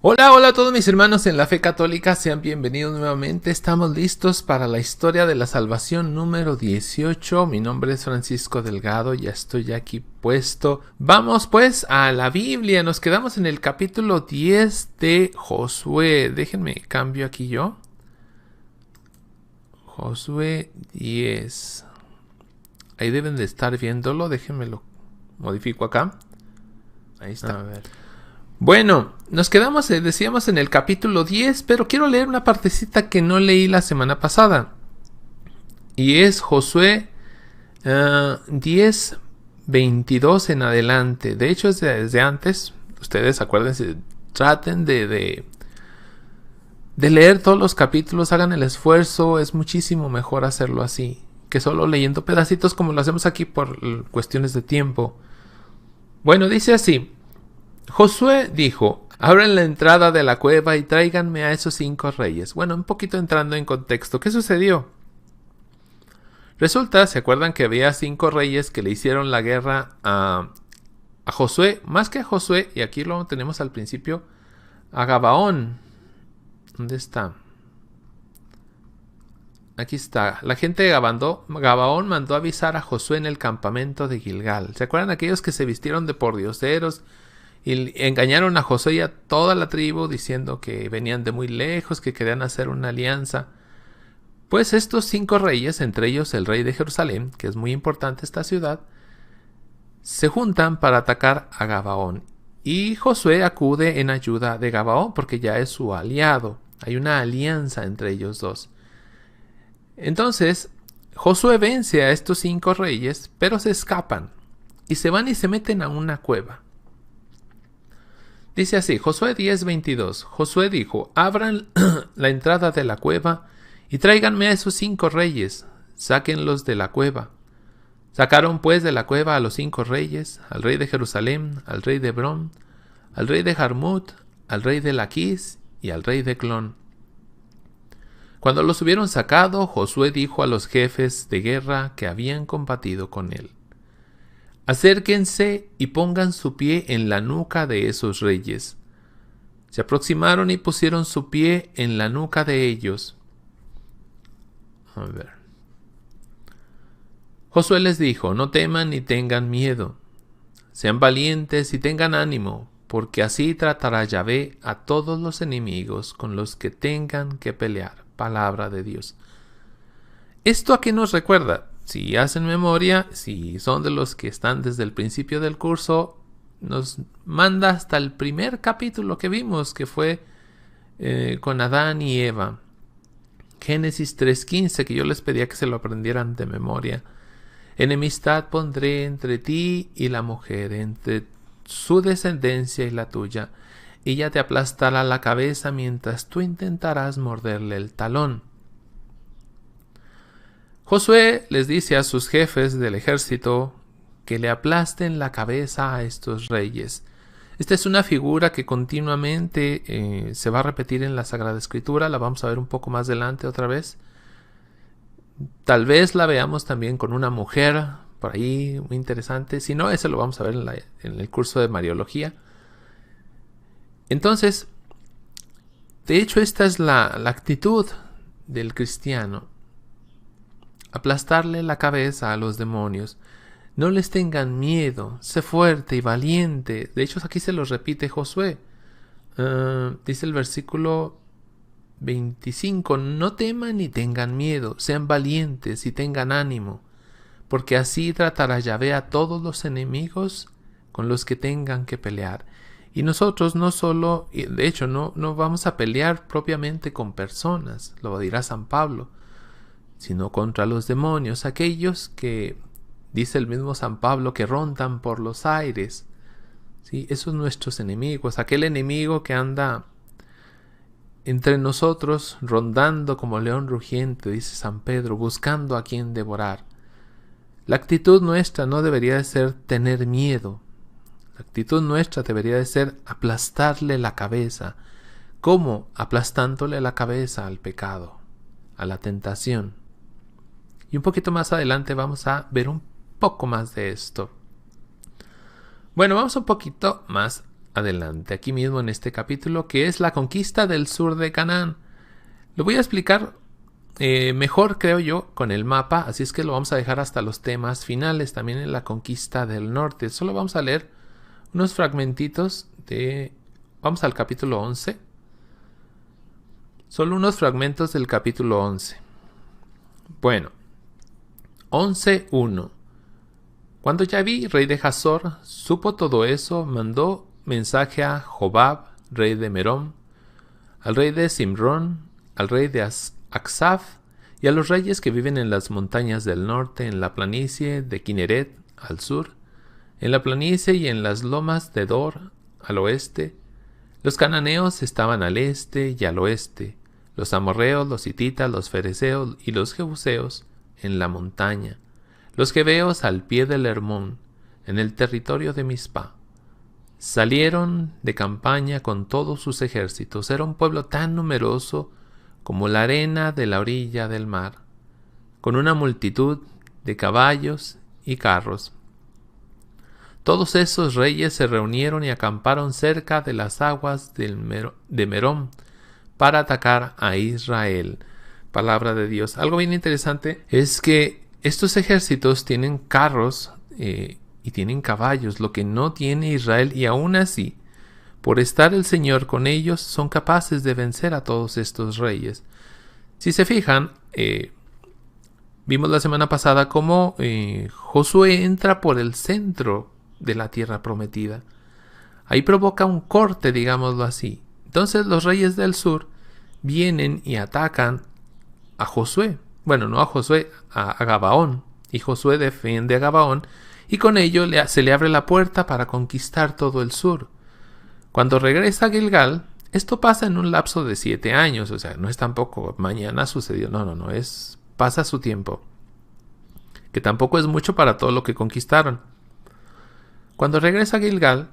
Hola, hola a todos mis hermanos en la fe católica, sean bienvenidos nuevamente. Estamos listos para la historia de la salvación número 18. Mi nombre es Francisco Delgado, ya estoy aquí puesto. Vamos pues a la Biblia, nos quedamos en el capítulo 10 de Josué. Déjenme cambio aquí yo. Josué 10. Ahí deben de estar viéndolo, déjenme lo modifico acá. Ahí está. A ver. Bueno, nos quedamos, decíamos, en el capítulo 10, pero quiero leer una partecita que no leí la semana pasada. Y es Josué 10, 22 en adelante. De hecho, es desde antes. Ustedes acuérdense, traten de leer todos los capítulos, hagan el esfuerzo. Es muchísimo mejor hacerlo así que solo leyendo pedacitos como lo hacemos aquí por cuestiones de tiempo. Bueno, dice así. Josué dijo: abran la entrada de la cueva y tráiganme a esos 5 reyes. Bueno, un poquito entrando en contexto. ¿Qué sucedió? Resulta, ¿se acuerdan que había 5 reyes que le hicieron la guerra a Josué? Más que a Josué, y aquí lo tenemos al principio, a Gabaón. ¿Dónde está? Aquí está. La gente de Gabaón mandó avisar a Josué en el campamento de Gilgal. ¿Se acuerdan aquellos que se vistieron de pordioseros y engañaron a Josué y a toda la tribu diciendo que venían de muy lejos, que querían hacer una alianza? Pues estos 5 reyes, entre ellos el rey de Jerusalén, que es muy importante esta ciudad, se juntan para atacar a Gabaón. Y Josué acude en ayuda de Gabaón porque ya es su aliado. Hay una alianza entre ellos dos. Entonces, Josué vence a estos 5 reyes, pero se escapan y se van y se meten a una cueva. Dice así, Josué 10:22. Josué dijo: abran la entrada de la cueva y tráiganme a esos 5 reyes, sáquenlos de la cueva. Sacaron pues de la cueva a los 5 reyes, al rey de Jerusalén, al rey de Hebrón, al rey de Jarmut, al rey de Laquis y al rey de Clón. Cuando los hubieron sacado, Josué dijo a los jefes de guerra que habían combatido con él: acérquense y pongan su pie en la nuca de esos reyes. Se aproximaron y pusieron su pie en la nuca de ellos. A ver. Josué les dijo: no teman ni tengan miedo. Sean valientes y tengan ánimo, porque así tratará Yahvé a todos los enemigos con los que tengan que pelear. Palabra de Dios. ¿Esto a qué nos recuerda? Si hacen memoria, si son de los que están desde el principio del curso, nos manda hasta el primer capítulo que vimos, que fue con Adán y Eva. Génesis 3:15, que yo les pedía que se lo aprendieran de memoria. Enemistad pondré entre ti y la mujer, entre su descendencia y la tuya. Ella te aplastará la cabeza mientras tú intentarás morderle el talón. Josué les dice a sus jefes del ejército que le aplasten la cabeza a estos reyes. Esta es una figura que continuamente se va a repetir en la Sagrada Escritura. La vamos a ver un poco más adelante otra vez. Tal vez la veamos también con una mujer por ahí, muy interesante. Si no, eso lo vamos a ver en el curso de Mariología. Entonces, de hecho, esta es la actitud del cristiano: aplastarle la cabeza a los demonios. No les tengan miedo, sé fuerte y valiente. De hecho, aquí se los repite Josué. Dice el versículo 25: no teman ni tengan miedo, sean valientes y tengan ánimo, porque así tratará Yahvé a todos los enemigos con los que tengan que pelear. Y nosotros no solo, de hecho, no vamos a pelear propiamente con personas, lo dirá San Pablo, sino contra los demonios, aquellos que, dice el mismo San Pablo, que rondan por los aires. ¿Sí? Esos nuestros enemigos, aquel enemigo que anda entre nosotros rondando como león rugiente, dice San Pedro, buscando a quien devorar. La actitud nuestra no debería de ser tener miedo. La actitud nuestra debería de ser aplastarle la cabeza. ¿Cómo? Aplastándole la cabeza al pecado, a la tentación. Y un poquito más adelante vamos a ver un poco más de esto. Bueno, vamos un poquito más adelante, aquí mismo en este capítulo, que es la conquista del sur de Canaán. Lo voy a explicar mejor, creo yo, con el mapa, así es que lo vamos a dejar hasta los temas finales, también en la conquista del norte. Solo vamos a leer unos fragmentitos de... Vamos al capítulo 11. Solo unos fragmentos del capítulo 11. Bueno, 11:1. Cuando Yaví, rey de Hazor, supo todo eso, mandó mensaje a Jobab, rey de Merom, al rey de Simrón, al rey de Aksaf, y a los reyes que viven en las montañas del norte, en la planicie de Kineret, al sur, en la planicie y en las lomas de Dor, al oeste. Los cananeos estaban al este y al oeste, los amorreos, los hititas, los fereceos y los jebuseos en la montaña, los jebeos al pie del Hermón, en el territorio de Mizpa. Salieron de campaña con todos sus ejércitos. Era un pueblo tan numeroso como la arena de la orilla del mar, con una multitud de caballos y carros. Todos esos reyes se reunieron y acamparon cerca de las aguas de Merom para atacar a Israel. Palabra de Dios. Algo bien interesante es que estos ejércitos tienen carros y tienen caballos, lo que no tiene Israel, y aún así, por estar el Señor con ellos, son capaces de vencer a todos estos reyes. Si se fijan, vimos la semana pasada cómo Josué entra por el centro de la tierra prometida. Ahí provoca un corte, digámoslo así. Entonces los reyes del sur vienen y atacan a Josué. Bueno, no a Josué, a Gabaón. Y Josué defiende a Gabaón y con ello se le abre la puerta para conquistar todo el sur. Cuando regresa a Gilgal, esto pasa en un lapso de 7 años. O sea, no es tampoco mañana sucedió. No, pasa su tiempo. Que tampoco es mucho para todo lo que conquistaron. Cuando regresa a Gilgal,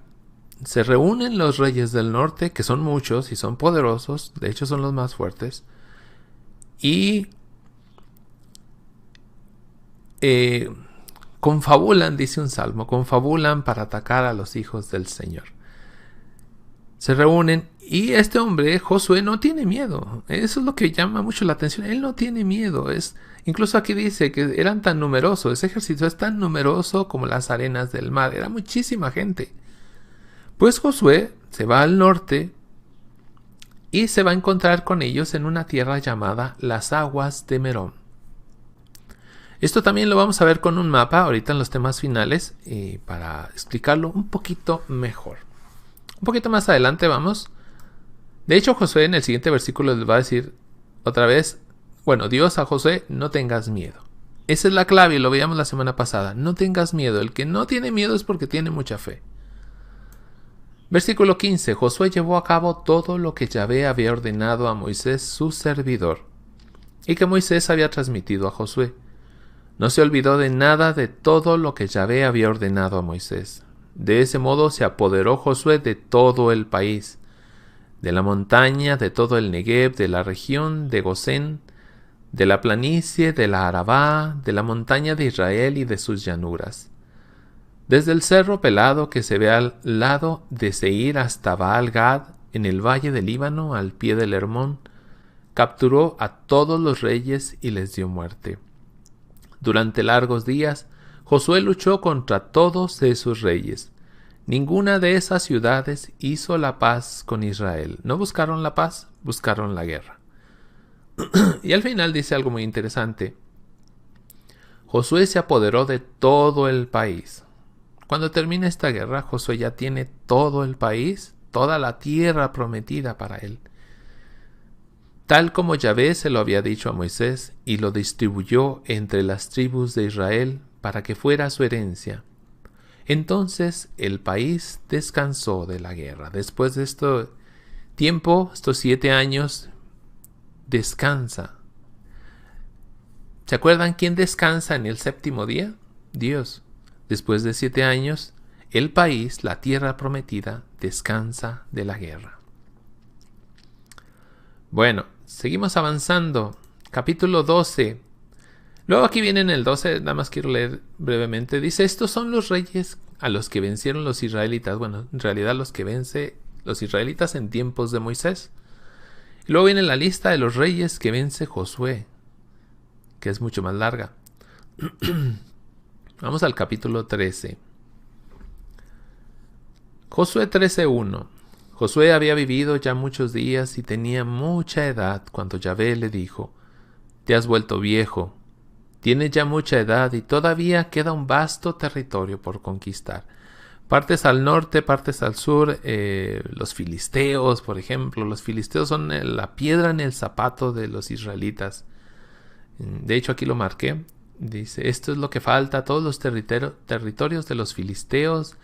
se reúnen los reyes del norte, que son muchos y son poderosos, de hecho son los más fuertes, y confabulan, dice un salmo, confabulan para atacar a los hijos del Señor. Se reúnen y este hombre, Josué, no tiene miedo. Eso es lo que llama mucho la atención. Él no tiene miedo. Incluso aquí dice que eran tan numerosos. Ese ejército es tan numeroso como las arenas del mar. Era muchísima gente. Pues Josué se va al norte y se va a encontrar con ellos en una tierra llamada las aguas de Merom. Esto también lo vamos a ver con un mapa ahorita en los temas finales para explicarlo un poquito mejor. Un poquito más adelante vamos. De hecho, Josué en el siguiente versículo les va a decir otra vez, bueno, Dios a Josué, no tengas miedo. Esa es la clave y lo veíamos la semana pasada. No tengas miedo. El que no tiene miedo es porque tiene mucha fe. Versículo 15. Josué llevó a cabo todo lo que Yahvé había ordenado a Moisés, su servidor, y que Moisés había transmitido a Josué. No se olvidó de nada de todo lo que Yahvé había ordenado a Moisés. De ese modo se apoderó Josué de todo el país, de la montaña, de todo el Negev, de la región de Gosén, de la planicie, de la Arabá, de la montaña de Israel y de sus llanuras. Desde el cerro pelado que se ve al lado de Seir hasta Baal-Gad, en el valle del Líbano, al pie del Hermón, capturó a todos los reyes y les dio muerte. Durante largos días, Josué luchó contra todos esos reyes. Ninguna de esas ciudades hizo la paz con Israel. No buscaron la paz, buscaron la guerra. Y al final dice algo muy interesante. Josué se apoderó de todo el país. Cuando termine esta guerra, Josué ya tiene todo el país, toda la tierra prometida para él. Tal como Yahvé se lo había dicho a Moisés, y lo distribuyó entre las tribus de Israel para que fuera su herencia. Entonces el país descansó de la guerra. Después de este tiempo, estos 7 años, descansa. ¿Se acuerdan quién descansa en el 7º día? Dios. Después de 7 años, el país, la tierra prometida, descansa de la guerra. Bueno, seguimos avanzando. Capítulo 12. Luego aquí viene en el 12, nada más quiero leer brevemente. Dice, estos son los reyes a los que vencieron los israelitas. Bueno, en realidad los que vence los israelitas en tiempos de Moisés. Y luego viene la lista de los reyes que vence Josué, que es mucho más larga. Vamos al capítulo 13. Josué 13:1. Josué había vivido ya muchos días y tenía mucha edad cuando Yahvé le dijo: te has vuelto viejo, tienes ya mucha edad y todavía queda un vasto territorio por conquistar. Partes al norte, partes al sur, los filisteos, por ejemplo. Los filisteos son la piedra en el zapato de los israelitas. De hecho, aquí lo marqué. Dice, esto es lo que falta a todos los territorios de los filisteos,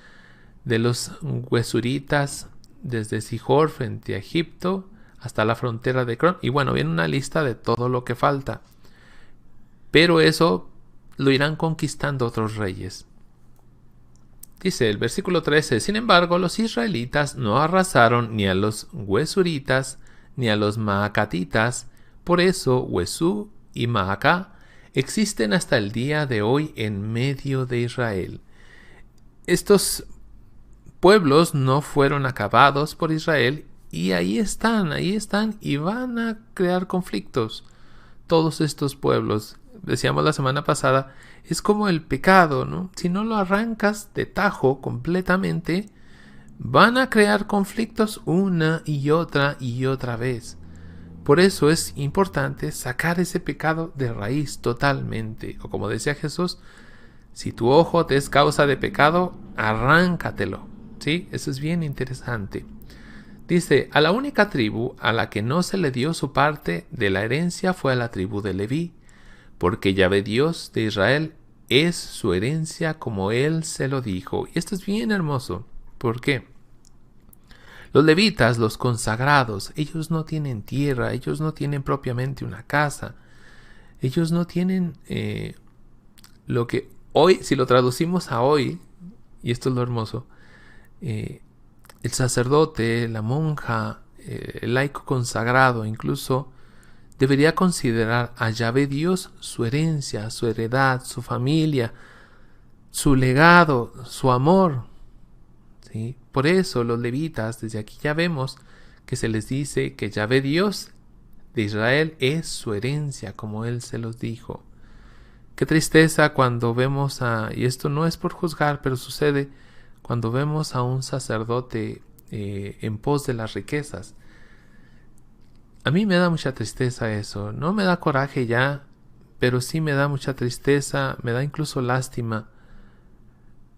de los huesuritas, desde Sihor frente a Egipto hasta la frontera de Cron. Y bueno, viene una lista de todo lo que falta. Pero eso lo irán conquistando otros reyes. Dice el versículo 13, sin embargo, los israelitas no arrasaron ni a los huesuritas ni a los maacatitas. Por eso Huesú y Maacá existen hasta el día de hoy en medio de Israel. Estos pueblos no fueron acabados por Israel y ahí están y van a crear conflictos. Todos estos pueblos, decíamos la semana pasada, es como el pecado, ¿no? Si no lo arrancas de tajo completamente, van a crear conflictos una y otra vez. Por eso es importante sacar ese pecado de raíz totalmente. O como decía Jesús, si tu ojo te es causa de pecado, arráncatelo. ¿Sí? Eso es bien interesante. Dice, a la única tribu a la que no se le dio su parte de la herencia fue a la tribu de Leví, porque Yahvé Dios de Israel es su herencia como él se lo dijo. Y esto es bien hermoso. ¿Por qué? Los levitas, los consagrados, ellos no tienen tierra, ellos no tienen propiamente una casa. Ellos no tienen lo que hoy, si lo traducimos a hoy, y esto es lo hermoso, el sacerdote, la monja, el laico consagrado, incluso debería considerar a Yahvé Dios su herencia, su heredad, su familia, su legado, su amor. ¿Sí? Por eso los levitas, desde aquí ya vemos que se les dice que Yahvé Dios de Israel es su herencia, como él se los dijo. Qué tristeza cuando vemos y esto no es por juzgar, pero sucede cuando vemos a un sacerdote en pos de las riquezas. A mí me da mucha tristeza eso. No me da coraje ya, pero sí me da mucha tristeza, me da incluso lástima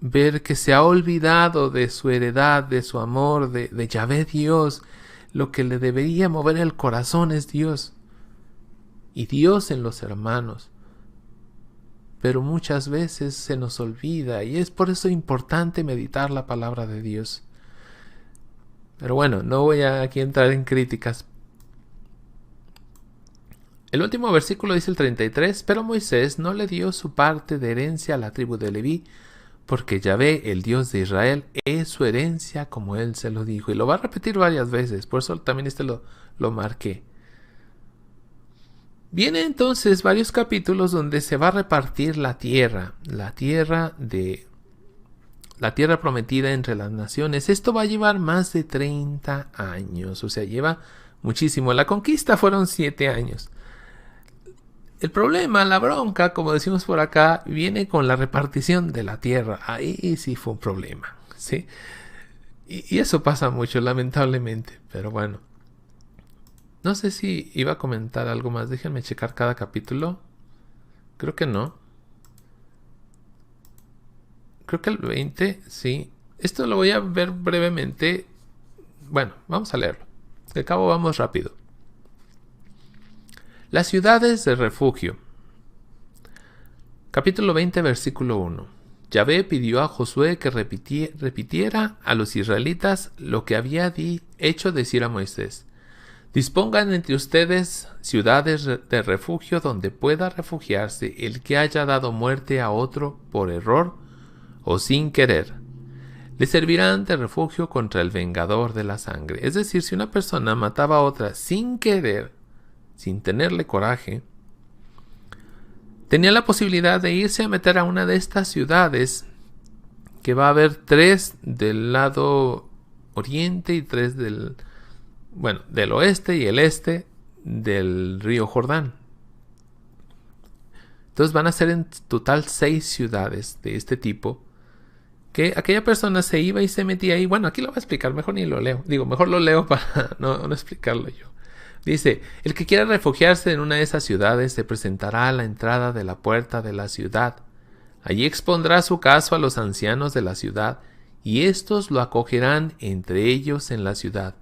ver que se ha olvidado de su heredad, de su amor, de Yahvé Dios. Lo que le debería mover el corazón es Dios. Y Dios en los hermanos. Pero muchas veces se nos olvida y es por eso importante meditar la palabra de Dios. Pero bueno, no voy a aquí entrar en críticas. El último versículo dice el 33, pero Moisés no le dio su parte de herencia a la tribu de Leví, porque Yahvé, el Dios de Israel, es su herencia como él se lo dijo. Y lo va a repetir varias veces, por eso también lo marqué. Viene entonces varios capítulos donde se va a repartir la tierra prometida entre las naciones. Esto va a llevar más de 30 años, o sea, lleva muchísimo. La conquista fueron 7 años. El problema, la bronca, como decimos por acá, viene con la repartición de la tierra. Ahí sí fue un problema, ¿sí? Y eso pasa mucho, lamentablemente, pero bueno. No sé si iba a comentar algo más. Déjenme checar cada capítulo. Creo que no. Creo que el 20, sí. Esto lo voy a ver brevemente. Bueno, vamos a leerlo. De cabo vamos rápido. Las ciudades de refugio. Capítulo 20, versículo 1. Yahvé pidió a Josué que repitiera a los israelitas lo que había hecho decir a Moisés. Dispongan entre ustedes ciudades de refugio donde pueda refugiarse el que haya dado muerte a otro por error o sin querer. Le servirán de refugio contra el vengador de la sangre. Es decir, si una persona mataba a otra sin querer, sin tenerle coraje, tenía la posibilidad de irse a meter a una de estas ciudades que va a haber 3 del lado oriente y 3 del oeste y el este del río Jordán. Entonces van a ser en total 6 ciudades de este tipo, que aquella persona se iba y se metía ahí. Bueno, aquí lo voy a explicar, mejor ni lo leo. Mejor lo leo para no explicarlo yo. Dice, el que quiera refugiarse en una de esas ciudades se presentará a la entrada de la puerta de la ciudad. Allí expondrá su caso a los ancianos de la ciudad, y éstos lo acogerán entre ellos en la ciudad,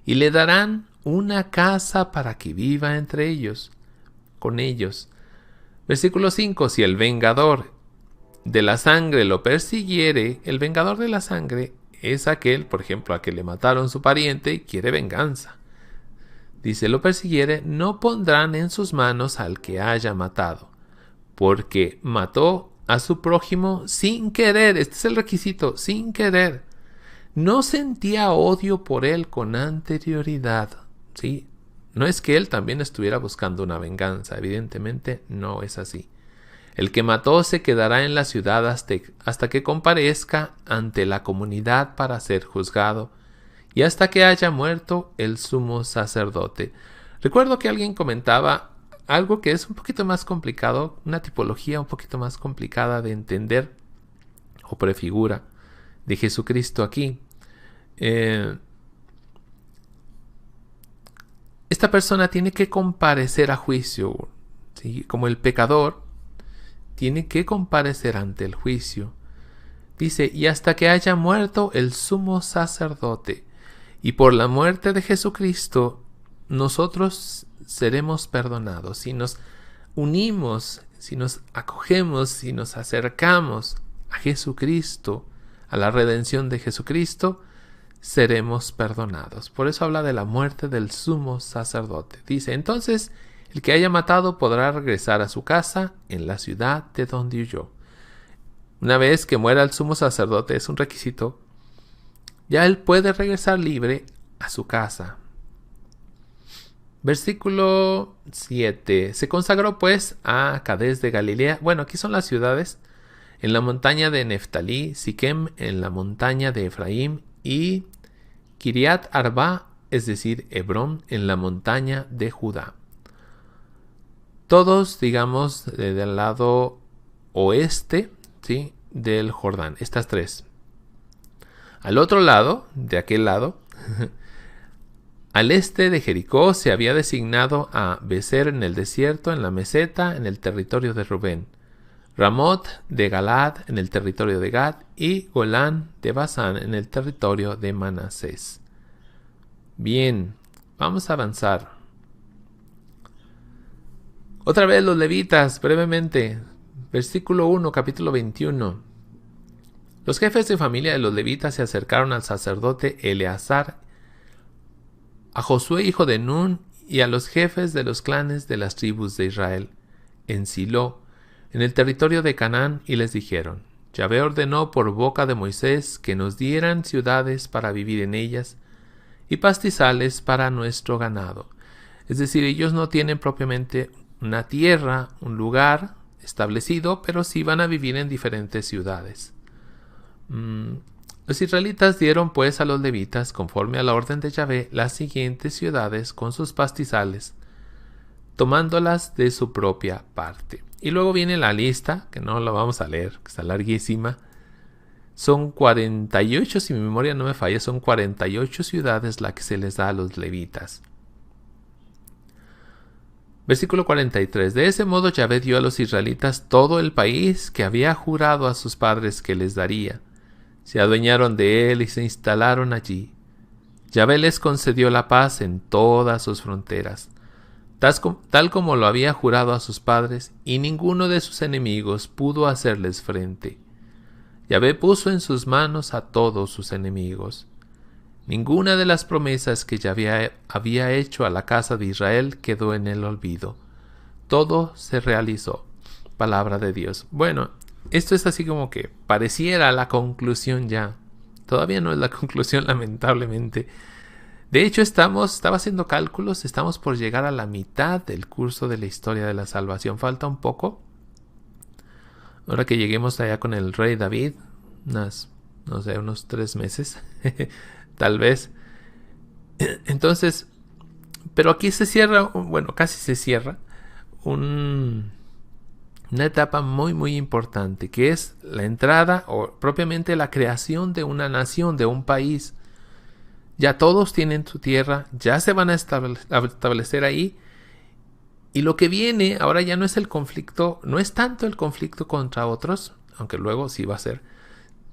y le darán una casa para que viva entre ellos, con ellos. Versículo 5. Si el vengador de la sangre lo persiguiere, el vengador de la sangre es aquel, por ejemplo, a que le mataron su pariente y quiere venganza. Dice, lo persiguiere, no pondrán en sus manos al que haya matado, porque mató a su prójimo sin querer. Este es el requisito, sin querer. No sentía odio por él con anterioridad. ¿Sí? No es que él también estuviera buscando una venganza, evidentemente no es así. El que mató se quedará en la ciudad hasta que comparezca ante la comunidad para ser juzgado, y hasta que haya muerto el sumo sacerdote. Recuerdo que alguien comentaba algo que es un poquito más complicado, una tipología un poquito más complicada de entender o prefigura de Jesucristo aquí. Esta persona tiene que comparecer a juicio, ¿sí? Como el pecador tiene que comparecer ante el juicio. Dice, y hasta que haya muerto el sumo sacerdote. Y por la muerte de Jesucristo, nosotros seremos perdonados. Si nos unimos, si nos acogemos, si nos acercamos a Jesucristo, a la redención de Jesucristo, seremos perdonados. Por eso habla de la muerte del sumo sacerdote. Dice, entonces, el que haya matado podrá regresar a su casa en la ciudad de donde huyó. Una vez que muera el sumo sacerdote, es un requisito, ya él puede regresar libre a su casa. Versículo 7. Se consagró pues a Cadés de Galilea. Bueno, aquí son las ciudades. En la montaña de Neftalí, Siquem en la montaña de Efraín y Kiriat Arba, es decir, Hebrón en la montaña de Judá. Todos, digamos, del lado oeste, ¿sí?, del Jordán. Estas 3. Al otro lado, de aquel lado, al este de Jericó se había designado a Becer en el desierto, en la meseta, en el territorio de Rubén, Ramot de Galad en el territorio de Gad y Golán de Basán en el territorio de Manasés. Bien, vamos a avanzar. Otra vez los levitas, brevemente. Versículo 1, capítulo 21. Los jefes de familia de los levitas se acercaron al sacerdote Eleazar, a Josué hijo de Nun y a los jefes de los clanes de las tribus de Israel en Silo, en el territorio de Canaán, y les dijeron: Yahvé ordenó por boca de Moisés que nos dieran ciudades para vivir en ellas y pastizales para nuestro ganado. Es decir, ellos no tienen propiamente una tierra, un lugar establecido, pero sí van a vivir en diferentes ciudades. Los israelitas dieron pues a los levitas, conforme a la orden de Yahvé, las siguientes ciudades con sus pastizales, tomándolas de su propia parte. Y luego viene la lista, que no la vamos a leer, que está larguísima. Son 48, si mi memoria no me falla, son 48 ciudades las que se les da a los levitas. Versículo 43. De ese modo Yahvé dio a los israelitas todo el país que había jurado a sus padres que les daría. Se adueñaron de él y se instalaron allí. Yahvé les concedió la paz en todas sus fronteras, tal como lo había jurado a sus padres, y ninguno de sus enemigos pudo hacerles frente. Yahvé puso en sus manos a todos sus enemigos. Ninguna de las promesas que Yahvé había hecho a la casa de Israel quedó en el olvido. Todo se realizó. Palabra de Dios. Bueno, esto es así como que pareciera la conclusión ya. Todavía no es la conclusión, lamentablemente. De hecho, estaba haciendo cálculos, estamos por llegar a la mitad del curso de la historia de la salvación. Falta un poco. Ahora que lleguemos allá con el rey David, no sé, unos 3 meses, tal vez. Entonces, pero aquí se cierra, bueno, casi se cierra una etapa muy muy importante, que es la entrada o propiamente la creación de una nación, de un país. Ya todos tienen su tierra, ya se van a establecer ahí. Y lo que viene ahora ya no es el conflicto, no es tanto el conflicto contra otros, aunque luego sí va a ser,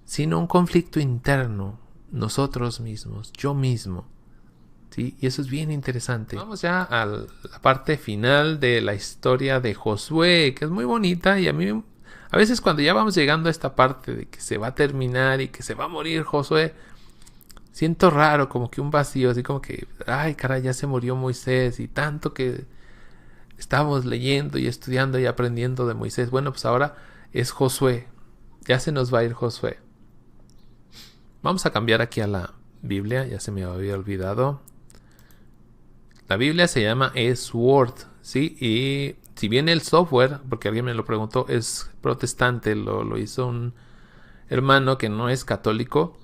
sino un conflicto interno, nosotros mismos, yo mismo. ¿Sí? Y eso es bien interesante. Vamos ya a la parte final de la historia de Josué, que es muy bonita, y a mí a veces cuando ya vamos llegando a esta parte de que se va a terminar y que se va a morir Josué, siento raro, como que un vacío, así como que, ay caray, ya se murió Moisés y tanto que estábamos leyendo y estudiando y aprendiendo de Moisés. Bueno, pues ahora es Josué, ya se nos va a ir Josué. Vamos a cambiar aquí a la Biblia, ya se me había olvidado. La Biblia se llama Sword, ¿sí? Y si bien el software, porque alguien me lo preguntó, es protestante, lo hizo un hermano que no es católico,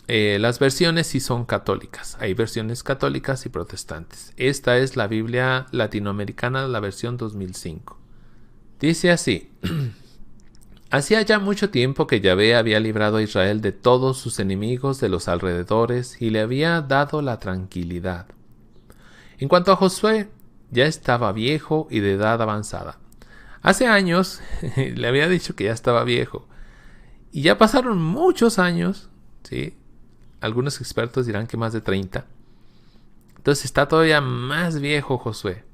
las versiones sí son católicas. Hay versiones católicas y protestantes. Esta es la Biblia latinoamericana, la versión 2005. Dice así: Hacía ya mucho tiempo que Yahvé había librado a Israel de todos sus enemigos de los alrededores y le había dado la tranquilidad. En cuanto a Josué, ya estaba viejo y de edad avanzada. Hace años le había dicho que ya estaba viejo. Y ya pasaron muchos años, ¿sí? Algunos expertos dirán que más de 30. Entonces está todavía más viejo Josué.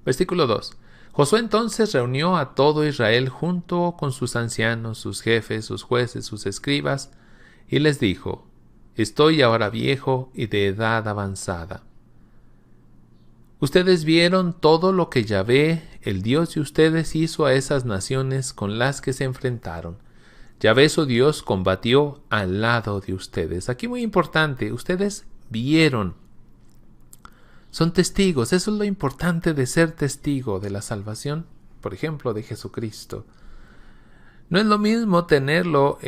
Versículo 2. Josué entonces reunió a todo Israel junto con sus ancianos, sus jefes, sus jueces, sus escribas, y les dijo: Estoy ahora viejo y de edad avanzada. Ustedes vieron todo lo que Yahvé, el Dios de ustedes, hizo a esas naciones con las que se enfrentaron. Yahvé su Dios combatió al lado de ustedes. Aquí muy importante, ustedes vieron. Son testigos, eso es lo importante de ser testigo de la salvación, por ejemplo, de Jesucristo. No es lo mismo tenerlo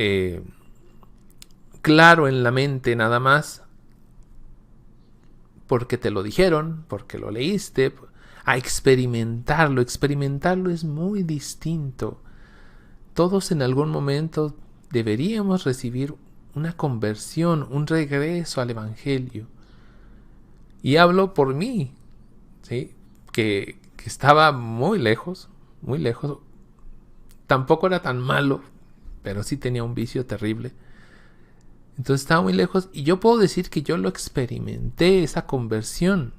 claro en la mente nada más, porque te lo dijeron, porque lo leíste, a experimentarlo. Experimentarlo es muy distinto. Todos en algún momento deberíamos recibir una conversión, un regreso al Evangelio. Y hablo por mí, ¿sí? Que estaba muy lejos, muy lejos. Tampoco era tan malo, pero sí tenía un vicio terrible. Entonces estaba muy lejos y yo puedo decir que yo lo experimenté, esa conversión.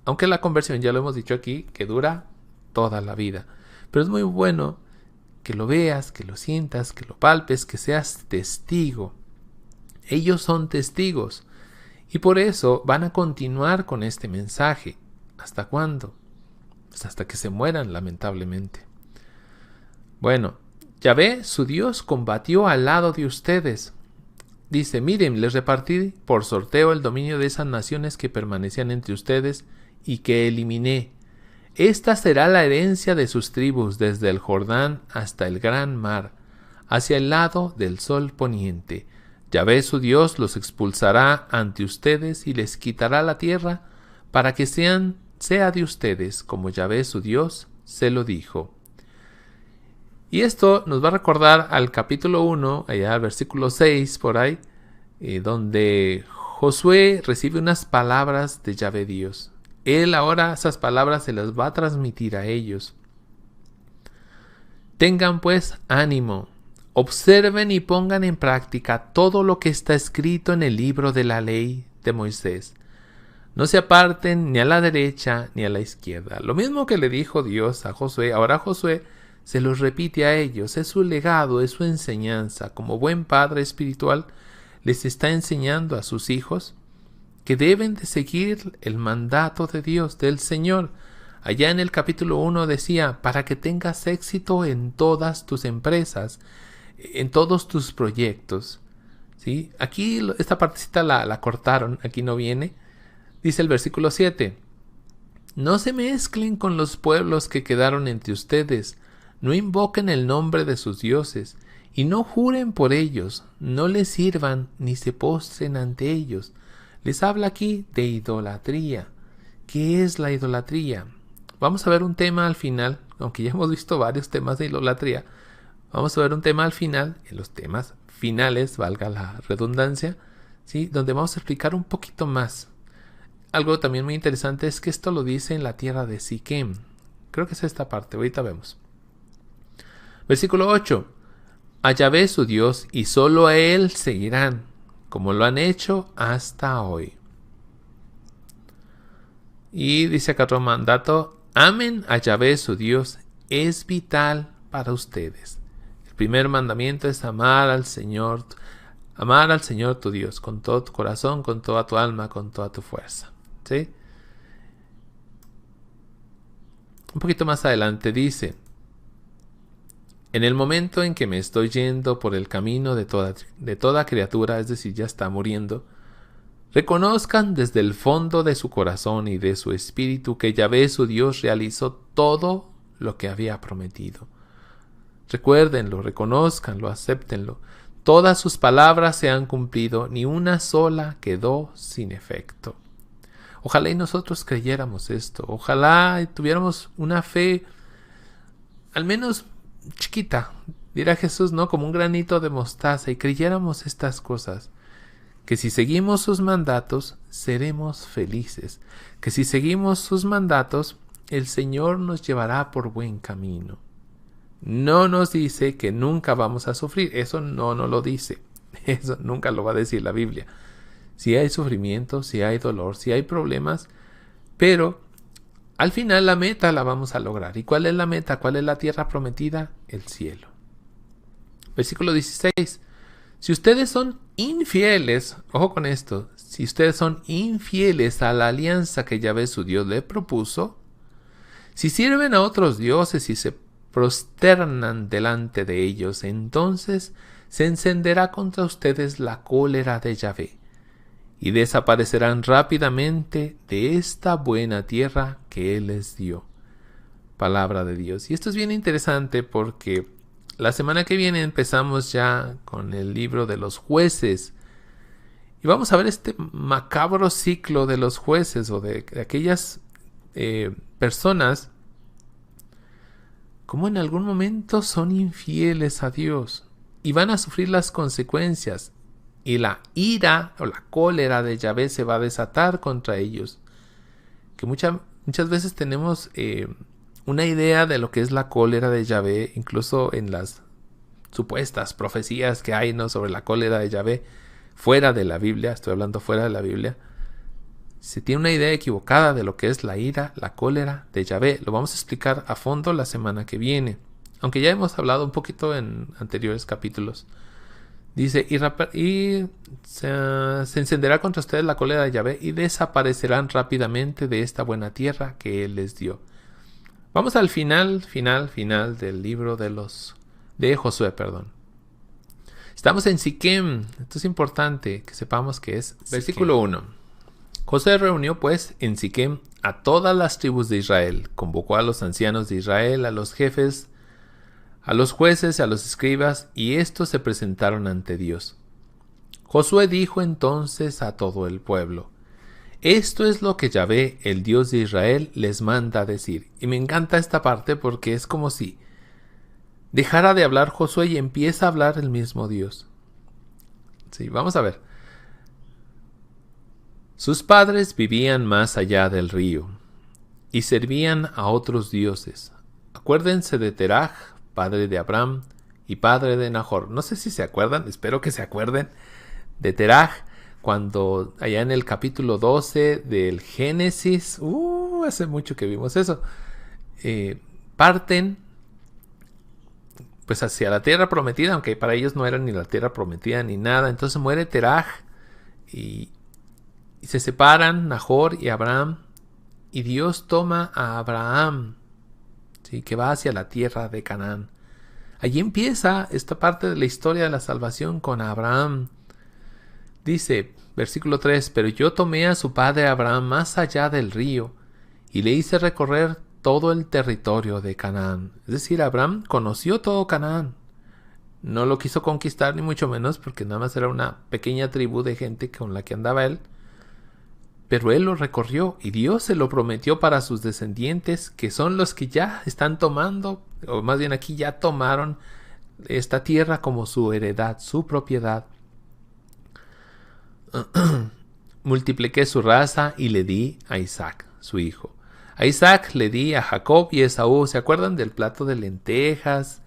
Aunque la conversión, ya lo hemos dicho aquí, que dura toda la vida. Pero es muy bueno que lo veas, que lo sientas, que lo palpes, que seas testigo. Ellos son testigos y por eso van a continuar con este mensaje. ¿Hasta cuándo? Pues hasta que se mueran, lamentablemente. Bueno, Yahvé, su Dios, combatió al lado de ustedes. Dice: miren, les repartí por sorteo el dominio de esas naciones que permanecían entre ustedes y que eliminé. Esta será la herencia de sus tribus desde el Jordán hasta el gran mar, hacia el lado del sol poniente. Yahvé su Dios los expulsará ante ustedes y les quitará la tierra para que sea de ustedes, como Yahvé su Dios se lo dijo. Y esto nos va a recordar al capítulo 1, allá al versículo 6 por ahí, donde Josué recibe unas palabras de Yahvé Dios. Él ahora esas palabras se las va a transmitir a ellos. Tengan pues ánimo, observen y pongan en práctica todo lo que está escrito en el libro de la ley de Moisés. No se aparten ni a la derecha ni a la izquierda. Lo mismo que le dijo Dios a Josué, ahora Josué se los repite a ellos. Es su legado, es su enseñanza. Como buen padre espiritual, les está enseñando a sus hijos que deben de seguir el mandato de Dios, del Señor. Allá en el capítulo 1 decía: para que tengas éxito en todas tus empresas, en todos tus proyectos. ¿Sí? Aquí esta partecita la cortaron, aquí no viene. Dice el versículo 7: no se mezclen con los pueblos que quedaron entre ustedes, no invoquen el nombre de sus dioses, Y no juren por ellos, no les sirvan ni se postren ante ellos. Les habla aquí de idolatría. ¿Qué es la idolatría? Vamos a ver un tema al final, aunque ya hemos visto varios temas de idolatría. Vamos a ver un tema al final, en los temas finales, valga la redundancia, ¿sí? Donde vamos a explicar un poquito más. Algo también muy interesante es que esto lo dice en la tierra de Siquem. Creo que es esta parte, ahorita vemos. Versículo 8. A Yahvé su Dios, y solo a él seguirán, como lo han hecho hasta hoy. Y dice acá otro mandato: amen a Yahvé su Dios, es vital para ustedes. El primer mandamiento es amar al Señor tu Dios, con todo tu corazón, con toda tu alma, con toda tu fuerza. ¿Sí? Un poquito más adelante dice: en el momento en que me estoy yendo por el camino de toda criatura, es decir, ya está muriendo, reconozcan desde el fondo de su corazón y de su espíritu que Yahvé su Dios realizó todo lo que había prometido. Recuérdenlo, reconózcanlo, acéptenlo. Todas sus palabras se han cumplido, ni una sola quedó sin efecto. Ojalá y nosotros creyéramos esto. Ojalá y tuviéramos una fe, al menos chiquita, dirá Jesús, ¿no? Como un granito de mostaza, y creyéramos estas cosas. Que si seguimos sus mandatos, seremos felices. Que si seguimos sus mandatos, el Señor nos llevará por buen camino. No nos dice que nunca vamos a sufrir. Eso no nos lo dice. Eso nunca lo va a decir la Biblia. Si hay sufrimiento, si hay dolor, si hay problemas, pero al final la meta la vamos a lograr. ¿Y cuál es la meta? ¿Cuál es la tierra prometida? El cielo. Versículo 16. Si ustedes son infieles, ojo con esto, si ustedes son infieles a la alianza que Yahvé su Dios le propuso, si sirven a otros dioses y se prosternan delante de ellos, entonces se encenderá contra ustedes la cólera de Yahvé, y desaparecerán rápidamente de esta buena tierra que Él les dio. Palabra de Dios. Y esto es bien interesante porque la semana que viene empezamos ya con el libro de los jueces. Y vamos a ver este macabro ciclo de los jueces o de aquellas personas como en algún momento son infieles a Dios y van a sufrir las consecuencias. Y la ira o la cólera de Yahvé se va a desatar contra ellos. Que muchas veces tenemos una idea de lo que es la cólera de Yahvé, incluso en las supuestas profecías que hay, ¿no?, sobre la cólera de Yahvé fuera de la Biblia. Estoy hablando fuera de la Biblia. Se tiene una idea equivocada de lo que es la ira, la cólera de Yahvé. Lo vamos a explicar a fondo la semana que viene, aunque ya hemos hablado un poquito en anteriores capítulos. Dice, y se encenderá contra ustedes la cólera de Yahvé y desaparecerán rápidamente de esta buena tierra que Él les dio. Vamos al final del libro de Josué, perdón. Estamos en Siquem. Esto es importante que sepamos que es Siquem. Versículo 1. Josué reunió pues en Siquem a todas las tribus de Israel, convocó a los ancianos de Israel, a los jefes, a los jueces, a los escribas, y estos se presentaron ante Dios. Josué dijo entonces a todo el pueblo: esto es lo que Yahvé, el Dios de Israel, les manda decir. Y me encanta esta parte porque es como si dejara de hablar Josué y empieza a hablar el mismo Dios. Sí, vamos a ver. Sus padres vivían más allá del río y servían a otros dioses. Acuérdense de Teraj, padre de Abraham y padre de Nahor. No sé si se acuerdan, espero que se acuerden de Teraj, cuando allá en el capítulo 12 del Génesis, hace mucho que vimos eso, parten pues hacia la tierra prometida, aunque para ellos no era ni la tierra prometida ni nada. Entonces muere Teraj y se separan Nahor y Abraham, y Dios toma a Abraham, ¿sí?, que va hacia la tierra de Canaán. Allí empieza esta parte de la historia de la salvación con Abraham. Dice, versículo 3, pero yo tomé a su padre Abraham más allá del río y le hice recorrer todo el territorio de Canaán. Es decir, Abraham conoció todo Canaán. No lo quiso conquistar ni mucho menos, porque nada más era una pequeña tribu de gente con la que andaba él. Pero él lo recorrió y Dios se lo prometió para sus descendientes, que son los que ya están tomando, o más bien aquí ya tomaron esta tierra como su heredad, su propiedad. Multipliqué su raza y le di a Isaac, su hijo. A Isaac le di a Jacob y Esaú. ¿Se acuerdan del plato de lentejas?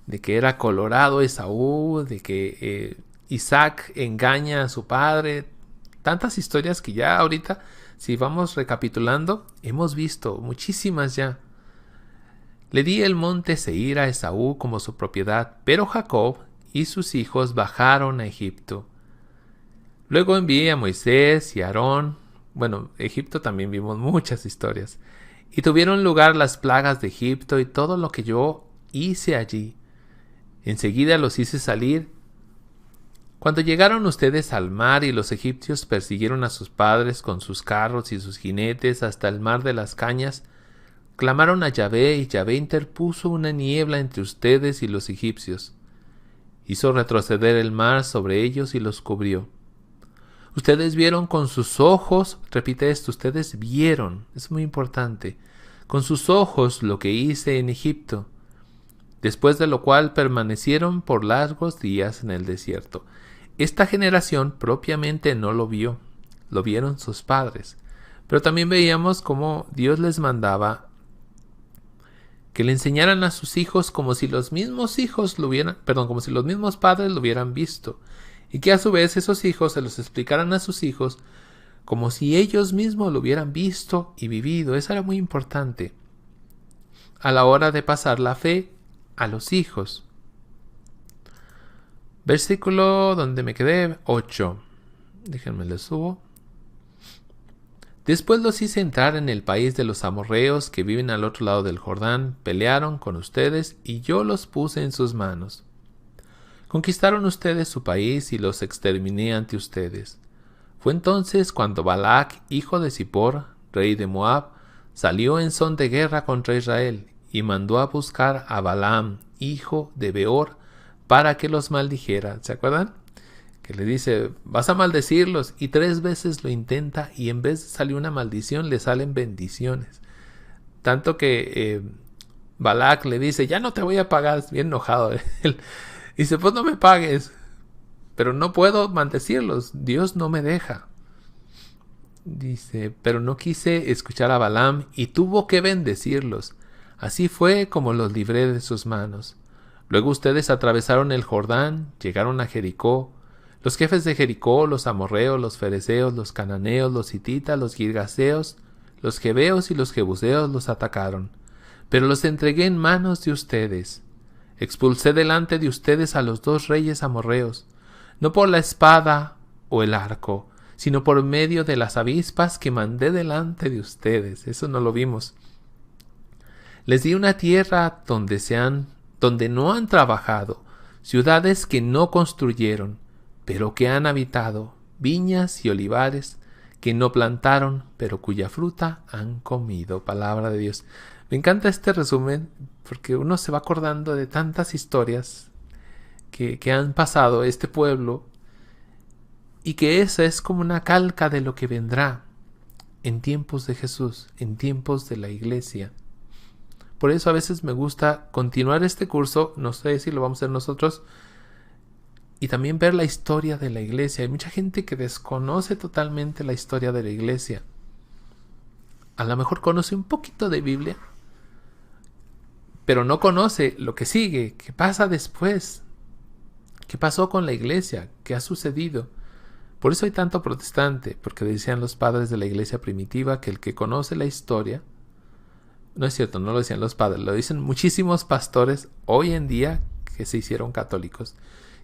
De que era colorado Esaú, de que Isaac engaña a su padre. Tantas historias que ya ahorita, si vamos recapitulando, hemos visto muchísimas ya. Le di el monte Seir a Esaú como su propiedad, pero Jacob y sus hijos bajaron a Egipto. Luego envié a Moisés y a Aarón. Bueno, Egipto también vimos muchas historias. Y tuvieron lugar las plagas de Egipto y todo lo que yo hice allí. Enseguida los hice salir. Cuando llegaron ustedes al mar y los egipcios persiguieron a sus padres con sus carros y sus jinetes hasta el mar de las cañas, clamaron a Yahvé y Yahvé interpuso una niebla entre ustedes y los egipcios. Hizo retroceder el mar sobre ellos y los cubrió. Ustedes vieron con sus ojos, repite esto, ustedes vieron, es muy importante, con sus ojos lo que hice en Egipto, después de lo cual permanecieron por largos días en el desierto. Esta generación propiamente no lo vio, lo vieron sus padres, pero también veíamos cómo Dios les mandaba que le enseñaran a sus hijos como si los mismos hijos como si los mismos padres lo hubieran visto. Y que a su vez esos hijos se los explicaran a sus hijos como si ellos mismos lo hubieran visto y vivido. Eso era muy importante a la hora de pasar la fe a los hijos. Versículo donde me quedé, 8. Déjenme le subo. Después los hice entrar en el país de los amorreos que viven al otro lado del Jordán. Pelearon con ustedes y yo los puse en sus manos. Conquistaron ustedes su país y los exterminé ante ustedes. Fue entonces cuando Balac, hijo de Zippor, rey de Moab, salió en son de guerra contra Israel y mandó a buscar a Balaam, hijo de Beor, para que los maldijera. ¿Se acuerdan? Que le dice, vas a maldecirlos, y 3 veces lo intenta y en vez de salir una maldición le salen bendiciones. Tanto que Balac le dice, ya no te voy a pagar, bien enojado. Dice, pues no me pagues, pero no puedo maldecirlos, Dios no me deja. Dice, pero no quise escuchar a Balaam y tuvo que bendecirlos. Así fue como los libré de sus manos. Luego ustedes atravesaron el Jordán, llegaron a Jericó. Los jefes de Jericó, los amorreos, los fereceos, los cananeos, los hititas, los girgaseos, los jebeos y los jebuseos los atacaron. Pero los entregué en manos de ustedes. Expulsé delante de ustedes a los 2 reyes amorreos, no por la espada o el arco, sino por medio de las avispas que mandé delante de ustedes. Eso no lo vimos. Les di una tierra donde no han trabajado, ciudades que no construyeron, pero que han habitado, viñas y olivares que no plantaron, pero cuya fruta han comido. Palabra de Dios. Me encanta este resumen porque uno se va acordando de tantas historias que han pasado este pueblo y que esa es como una calca de lo que vendrá en tiempos de Jesús, en tiempos de la iglesia. Por eso a veces me gusta continuar este curso, no sé si lo vamos a hacer nosotros, y también ver la historia de la iglesia. Hay mucha gente que desconoce totalmente la historia de la iglesia. A lo mejor conoce un poquito de Biblia, pero no conoce lo que sigue, qué pasa después, qué pasó con la iglesia, qué ha sucedido. Por eso hay tanto protestante, porque decían los padres de la iglesia primitiva que el que conoce la historia, no es cierto, no lo decían los padres, lo dicen muchísimos pastores hoy en día que se hicieron católicos.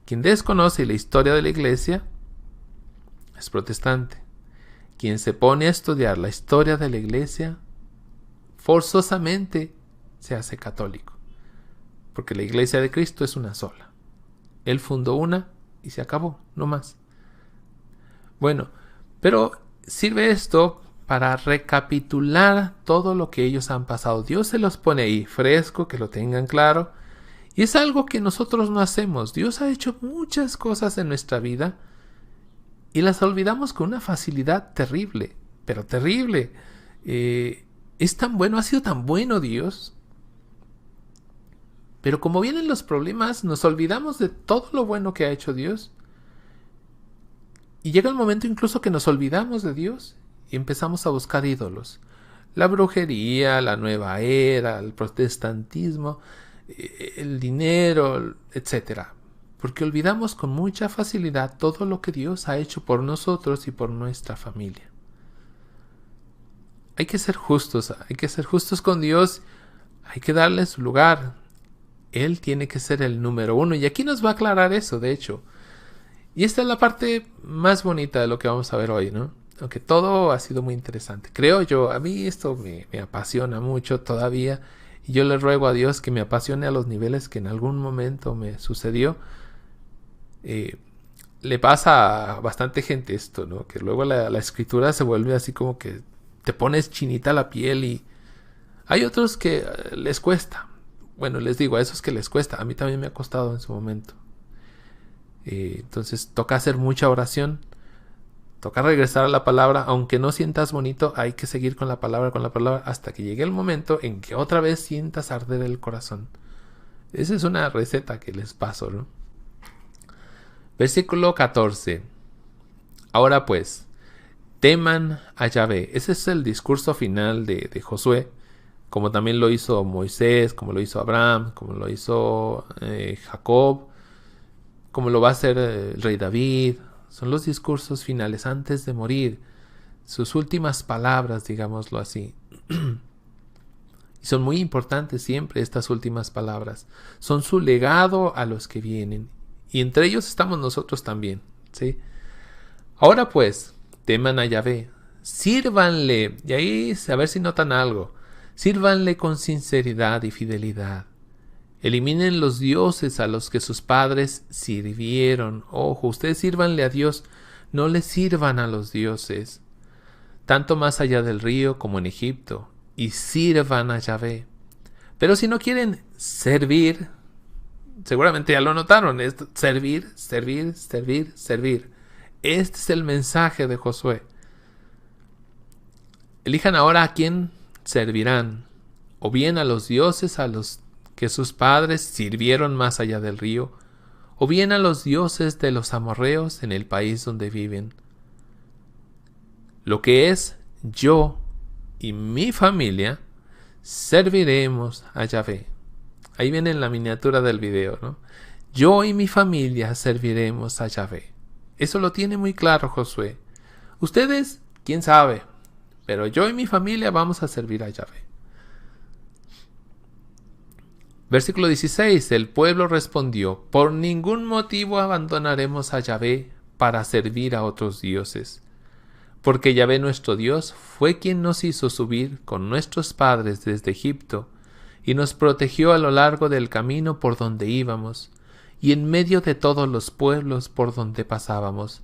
Quien desconoce la historia de la iglesia es protestante. Quien se pone a estudiar la historia de la iglesia forzosamente se hace católico, porque la iglesia de Cristo es una sola. Él fundó una y se acabó, no más. Bueno, pero sirve esto para recapitular todo lo que ellos han pasado. Dios se los pone ahí fresco, que lo tengan claro, Y es algo que nosotros no hacemos. Dios ha hecho muchas cosas en nuestra vida y las olvidamos con una facilidad terrible, pero terrible. Es tan bueno, ha sido tan bueno Dios. Pero como vienen los problemas, nos olvidamos de todo lo bueno que ha hecho Dios. Y llega el momento incluso que nos olvidamos de Dios y empezamos a buscar ídolos. La brujería, la nueva era, el protestantismo, el dinero, etcétera. Porque olvidamos con mucha facilidad todo lo que Dios ha hecho por nosotros y por nuestra familia. Hay que ser justos con Dios, hay que darle su lugar. Él tiene que ser el número uno. Y aquí nos va a aclarar eso, de hecho. Y esta es la parte más bonita de lo que vamos a ver hoy, ¿no? Aunque todo ha sido muy interesante. Creo yo, a mí esto me apasiona mucho todavía. Y yo le ruego a Dios que me apasione a los niveles que en algún momento me sucedió. Le pasa a bastante gente esto, ¿no? Que luego la escritura se vuelve así como que te pones chinita la piel y hay otros que les cuesta. Bueno, les digo, a esos que les cuesta, a mí también me ha costado en su momento. Entonces toca hacer mucha oración, toca regresar a la palabra, aunque no sientas bonito, hay que seguir con la palabra, hasta que llegue el momento en que otra vez sientas arder el corazón. Esa es una receta que les paso, ¿no? Versículo 14. Ahora pues, teman a Yahvé. Ese es el discurso final de Josué, como también lo hizo Moisés, como lo hizo Abraham, como lo hizo Jacob, como lo va a hacer el rey David. Son los discursos finales antes de morir, sus últimas palabras, digámoslo así. Y son muy importantes siempre estas últimas palabras. Son su legado a los que vienen. Y entre ellos estamos nosotros también, ¿sí? Ahora pues, teman a Yahvé, sírvanle, y ahí a ver si notan algo, sírvanle con sinceridad y fidelidad. Eliminen los dioses a los que sus padres sirvieron. Ojo, ustedes sírvanle a Dios, no le sirvan a los dioses. Tanto más allá del río como en Egipto, y sirvan a Yahvé. Pero si no quieren servir, seguramente ya lo notaron, es servir, servir, servir, servir. Este es el mensaje de Josué. Elijan ahora a quién servirán, o bien a los dioses a los que sus padres sirvieron más allá del río, o bien a los dioses de los amorreos en el país donde viven. Lo que es, yo y mi familia serviremos a Yahvé. Ahí viene en la miniatura del video, ¿no? Yo y mi familia serviremos a Yahvé. Eso lo tiene muy claro Josué. Ustedes, quién sabe, pero yo y mi familia vamos a servir a Yahvé. Versículo 16. El pueblo respondió: por ningún motivo abandonaremos a Yahvé para servir a otros dioses. Porque Yahvé nuestro Dios fue quien nos hizo subir con nuestros padres desde Egipto y nos protegió a lo largo del camino por donde íbamos y en medio de todos los pueblos por donde pasábamos.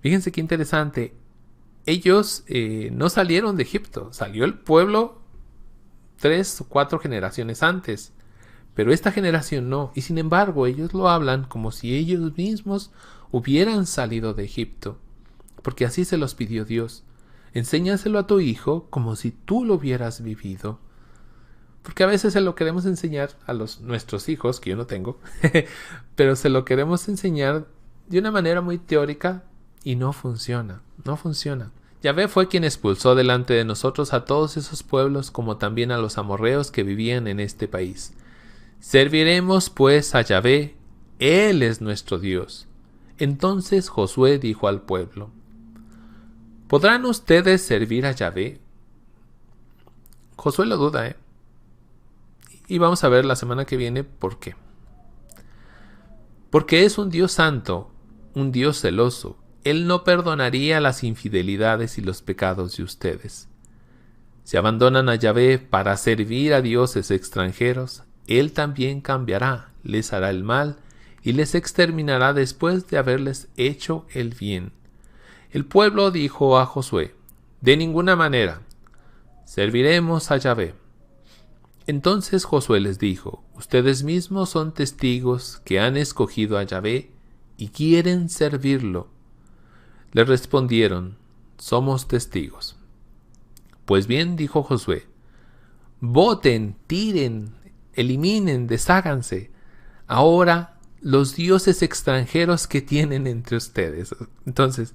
Fíjense qué interesante. Ellos no salieron de Egipto, salió el pueblo 3 o 4 generaciones antes, pero esta generación no, y sin embargo ellos lo hablan como si ellos mismos hubieran salido de Egipto, porque así se los pidió Dios. Enséñaselo a tu hijo como si tú lo hubieras vivido. Porque a veces se lo queremos enseñar a nuestros hijos, que yo no tengo, pero se lo queremos enseñar de una manera muy teórica y no funciona, no funciona. Yahvé fue quien expulsó delante de nosotros a todos esos pueblos, como también a los amorreos que vivían en este país. Serviremos pues a Yahvé, Él es nuestro Dios. Entonces Josué dijo al pueblo: ¿podrán ustedes servir a Yahvé? Josué lo duda, Y vamos a ver la semana que viene por qué. Porque es un Dios santo, un Dios celoso. Él no perdonaría las infidelidades y los pecados de ustedes. Si abandonan a Yahvé para servir a dioses extranjeros, Él también cambiará, les hará el mal y les exterminará después de haberles hecho el bien. El pueblo dijo a Josué: de ninguna manera serviremos a Yahvé. Entonces Josué les dijo: ustedes mismos son testigos que han escogido a Yahvé y quieren servirlo. Le respondieron: somos testigos. Pues bien, dijo Josué, voten, tiren, eliminen, desháganse ahora los dioses extranjeros que tienen entre ustedes. Entonces,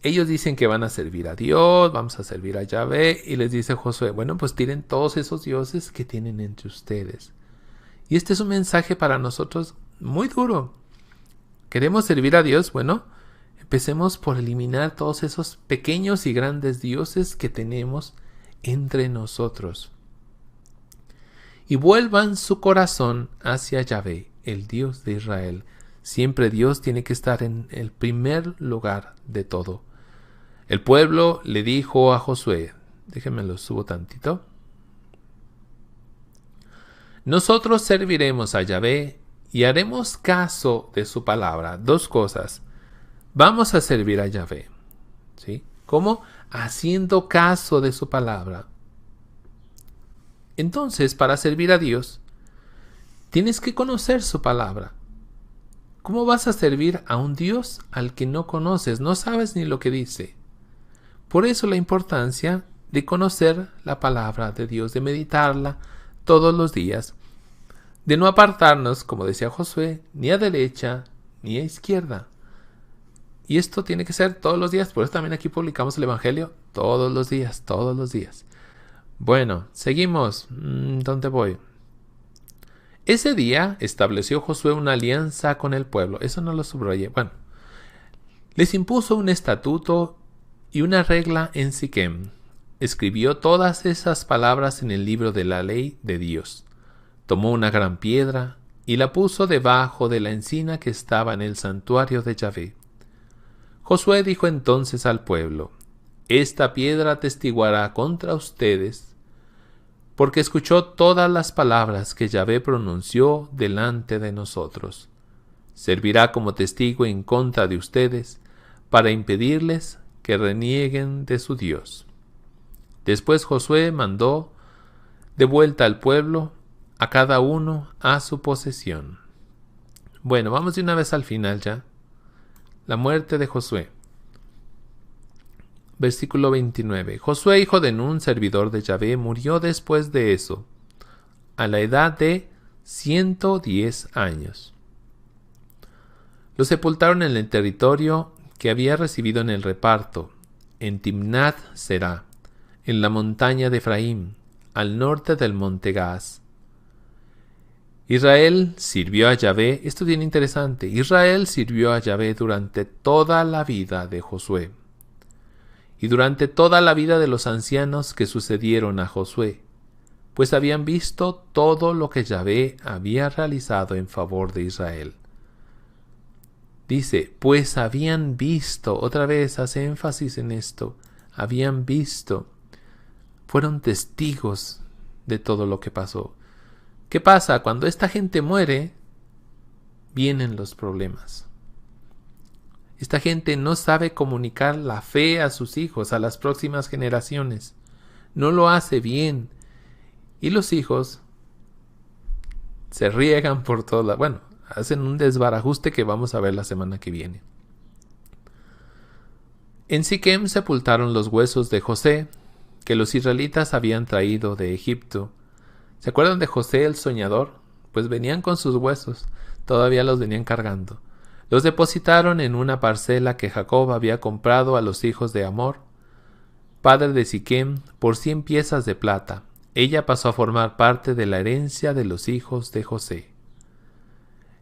ellos dicen que van a servir a Dios, vamos a servir a Yahvé, y les dice Josué: bueno, pues tiren todos esos dioses que tienen entre ustedes. Y este es un mensaje para nosotros muy duro. ¿Queremos servir a Dios? Bueno, empecemos por eliminar todos esos pequeños y grandes dioses que tenemos entre nosotros. Y vuelvan su corazón hacia Yahvé, el Dios de Israel. Siempre Dios tiene que estar en el primer lugar de todo. El pueblo le dijo a Josué, déjenme lo subo tantito: nosotros serviremos a Yahvé y haremos caso de su palabra. Dos cosas: vamos a servir a Yahvé, ¿sí? ¿Cómo? Haciendo caso de su palabra. Entonces, para servir a Dios, tienes que conocer su palabra. ¿Cómo vas a servir a un Dios al que no conoces? No sabes ni lo que dice. Por eso la importancia de conocer la palabra de Dios, de meditarla todos los días, de no apartarnos, como decía Josué, ni a derecha ni a izquierda. Y esto tiene que ser todos los días. Por eso también aquí publicamos el Evangelio todos los días, todos los días. Bueno, seguimos. ¿Dónde voy? Ese día estableció Josué una alianza con el pueblo. Eso no lo subrayé. Bueno, les impuso un estatuto y una regla en Siquem. Escribió todas esas palabras en el libro de la ley de Dios. Tomó una gran piedra y la puso debajo de la encina que estaba en el santuario de Yahvé. Josué dijo entonces al pueblo: esta piedra atestiguará contra ustedes, porque escuchó todas las palabras que Yahvé pronunció delante de nosotros. Servirá como testigo en contra de ustedes, para impedirles que renieguen de su Dios. Después Josué mandó de vuelta al pueblo, a cada uno a su posesión. Bueno, vamos de una vez al final ya. La muerte de Josué. Versículo 29. Josué, hijo de Nun, servidor de Yahvé, murió después de eso, a la edad de 110 años. Lo sepultaron en el territorio que había recibido en el reparto, en Timnat Será, en la montaña de Efraín, al norte del monte Gaas. Israel sirvió a Yahvé. Esto es bien interesante. Israel sirvió a Yahvé durante toda la vida de Josué y durante toda la vida de los ancianos que sucedieron a Josué, pues habían visto todo lo que Yahvé había realizado en favor de Israel. Dice, pues habían visto, otra vez hace énfasis en esto, habían visto, fueron testigos de todo lo que pasó. ¿Qué pasa? Cuando esta gente muere, vienen los problemas. Esta gente no sabe comunicar la fe a sus hijos, a las próximas generaciones. No lo hace bien. Y los hijos se riegan por todas. Bueno, hacen un desbarajuste que vamos a ver la semana que viene. En Siquem sepultaron los huesos de José, que los israelitas habían traído de Egipto. ¿Se acuerdan de José el soñador? Pues venían con sus huesos, todavía los venían cargando. Los depositaron en una parcela que Jacob había comprado a los hijos de Hamor, padre de Siquem, por 100 piezas de plata. Ella pasó a formar parte de la herencia de los hijos de José.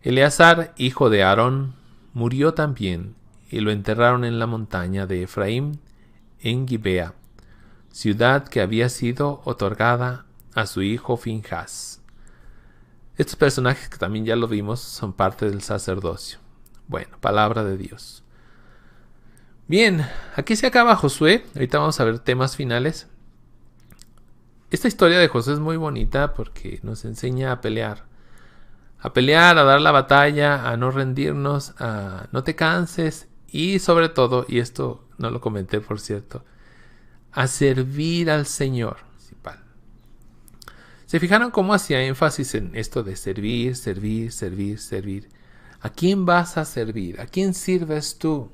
Eleazar, hijo de Aarón, murió también, y lo enterraron en la montaña de Efraín, en Gibea, ciudad que había sido otorgada a su hijo Finjas. Estos personajes que también ya lo vimos son parte del sacerdocio. Bueno, palabra de Dios. Bien, aquí se acaba Josué. Ahorita vamos a ver temas finales. Esta historia de Josué es muy bonita porque nos enseña a pelear, a dar la batalla, a no rendirnos, a no te canses y sobre todo, y esto no lo comenté por cierto, a servir al Señor. ¿Se fijaron cómo hacía énfasis en esto de servir, servir, servir, servir? ¿A quién vas a servir? ¿A quién sirves tú?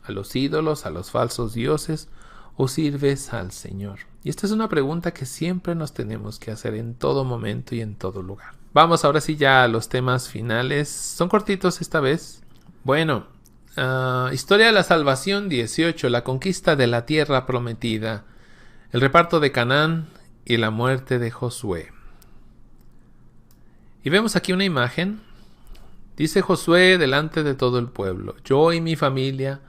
¿A los ídolos, a los falsos dioses o sirves al Señor? Y esta es una pregunta que siempre nos tenemos que hacer en todo momento y en todo lugar. Vamos ahora sí ya a los temas finales. Son cortitos esta vez. Bueno, historia de la salvación 18, la conquista de la tierra prometida, el reparto de Canaán y la muerte de Josué. Y vemos aquí una imagen. Dice Josué delante de todo el pueblo: yo y mi familia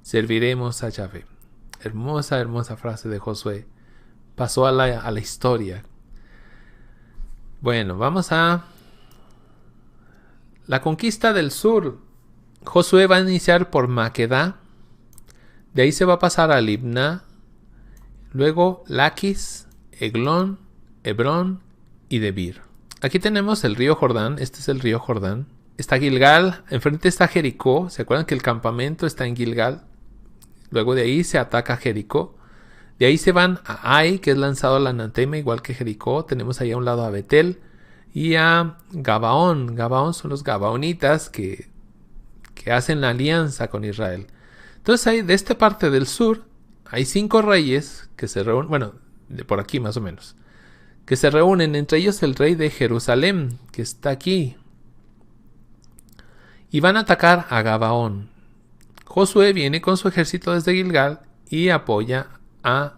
serviremos a Yahvé. Hermosa, hermosa frase de Josué. Pasó a la historia. Bueno, vamos a la conquista del sur. Josué va a iniciar por Maquedá. De ahí se va a pasar a Libná. Luego Laquis, Eglón, Hebrón y Debir. Aquí tenemos el río Jordán. Este es el río Jordán. Está Gilgal. Enfrente está Jericó. ¿Se acuerdan que el campamento está en Gilgal? Luego de ahí se ataca Jericó. De ahí se van a Ai, que es lanzado al anatema, igual que Jericó. Tenemos ahí a un lado a Betel y a Gabaón. Gabaón son los gabaonitas que hacen la alianza con Israel. Entonces ahí, de esta parte del sur, hay 5 reyes que se reúnen, bueno, de por aquí más o menos, que se reúnen, entre ellos el rey de Jerusalén, que está aquí. Y van a atacar a Gabaón. Josué viene con su ejército desde Gilgal y apoya a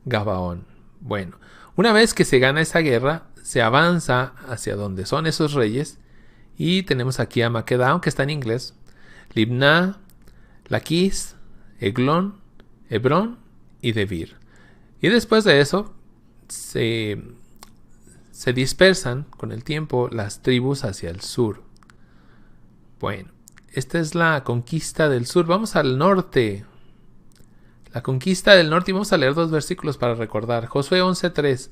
Gabaón. Bueno, una vez que se gana esa guerra, se avanza hacia donde son esos reyes y tenemos aquí a Maquedá, aunque está en inglés, Libná, Laquis, Eglón, Hebrón y Debir. Y después de eso se dispersan con el tiempo las tribus hacia el sur. Bueno, esta es la conquista del sur. Vamos al norte. La conquista del norte, y vamos a leer 2 versículos para recordar. Josué 11:3.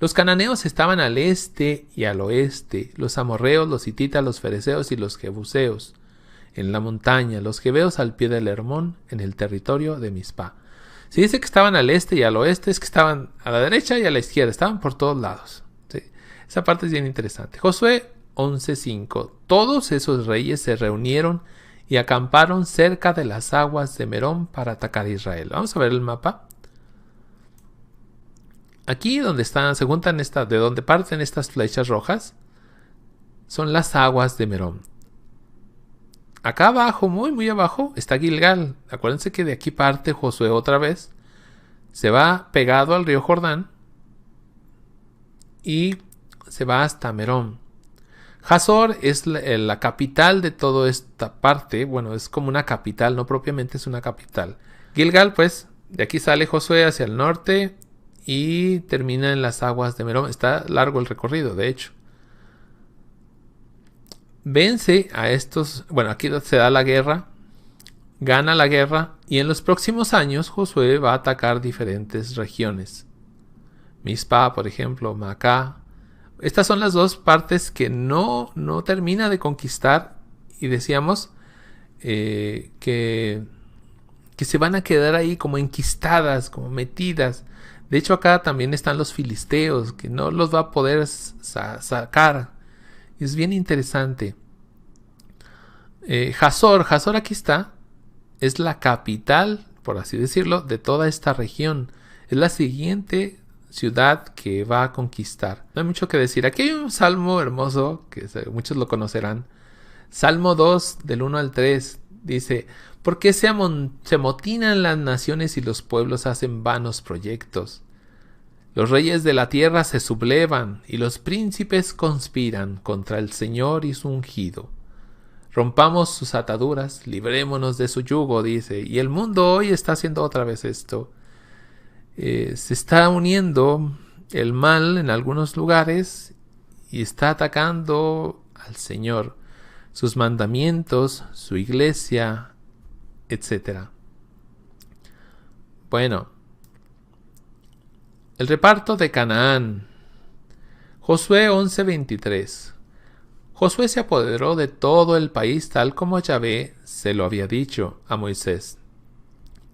Los cananeos estaban al este y al oeste, los amorreos, los hititas, los fereceos y los jebuseos en la montaña, los jebeos al pie del Hermón, en el territorio de Mizpá. Si dice que estaban al este y al oeste, es que estaban a la derecha y a la izquierda, estaban por todos lados. ¿Sí? Esa parte es bien interesante. Josué 11:5. Todos esos reyes se reunieron y acamparon cerca de las aguas de Merón para atacar a Israel. Vamos a ver el mapa. Aquí donde están, se juntan de donde parten estas flechas rojas, son las aguas de Merón. Acá abajo, muy muy abajo, está Gilgal. Acuérdense que de aquí parte Josué otra vez. Se va pegado al río Jordán y se va hasta Merón. Hazor es la capital de toda esta parte. Bueno, es como una capital, no propiamente es una capital. Gilgal, pues, de aquí sale Josué hacia el norte y termina en las aguas de Merón. Está largo el recorrido, de hecho. Vence a estos, bueno, aquí se da la guerra, gana la guerra y en los próximos años Josué va a atacar diferentes regiones. Mizpá, por ejemplo, Macá. Estas son las 2 partes que no termina de conquistar y decíamos que se van a quedar ahí como enquistadas, como metidas. De hecho acá también están los filisteos que no los va a poder sacar. Es bien interesante. Hazor aquí está. Es la capital, por así decirlo, de toda esta región. Es la siguiente ciudad que va a conquistar. No hay mucho que decir. Aquí hay un salmo hermoso que muchos lo conocerán. Salmo 2 del 1 al 3 dice: ¿por qué se amotinan las naciones y los pueblos hacen vanos proyectos? Los reyes de la tierra se sublevan y los príncipes conspiran contra el Señor y su ungido. Rompamos sus ataduras, librémonos de su yugo, dice. Y el mundo hoy está haciendo otra vez esto. Se está uniendo el mal en algunos lugares y está atacando al Señor, sus mandamientos, su iglesia, etc. Bueno, el reparto de Canaán. Josué 11:23. Josué se apoderó de todo el país tal como Yahvé se lo había dicho a Moisés,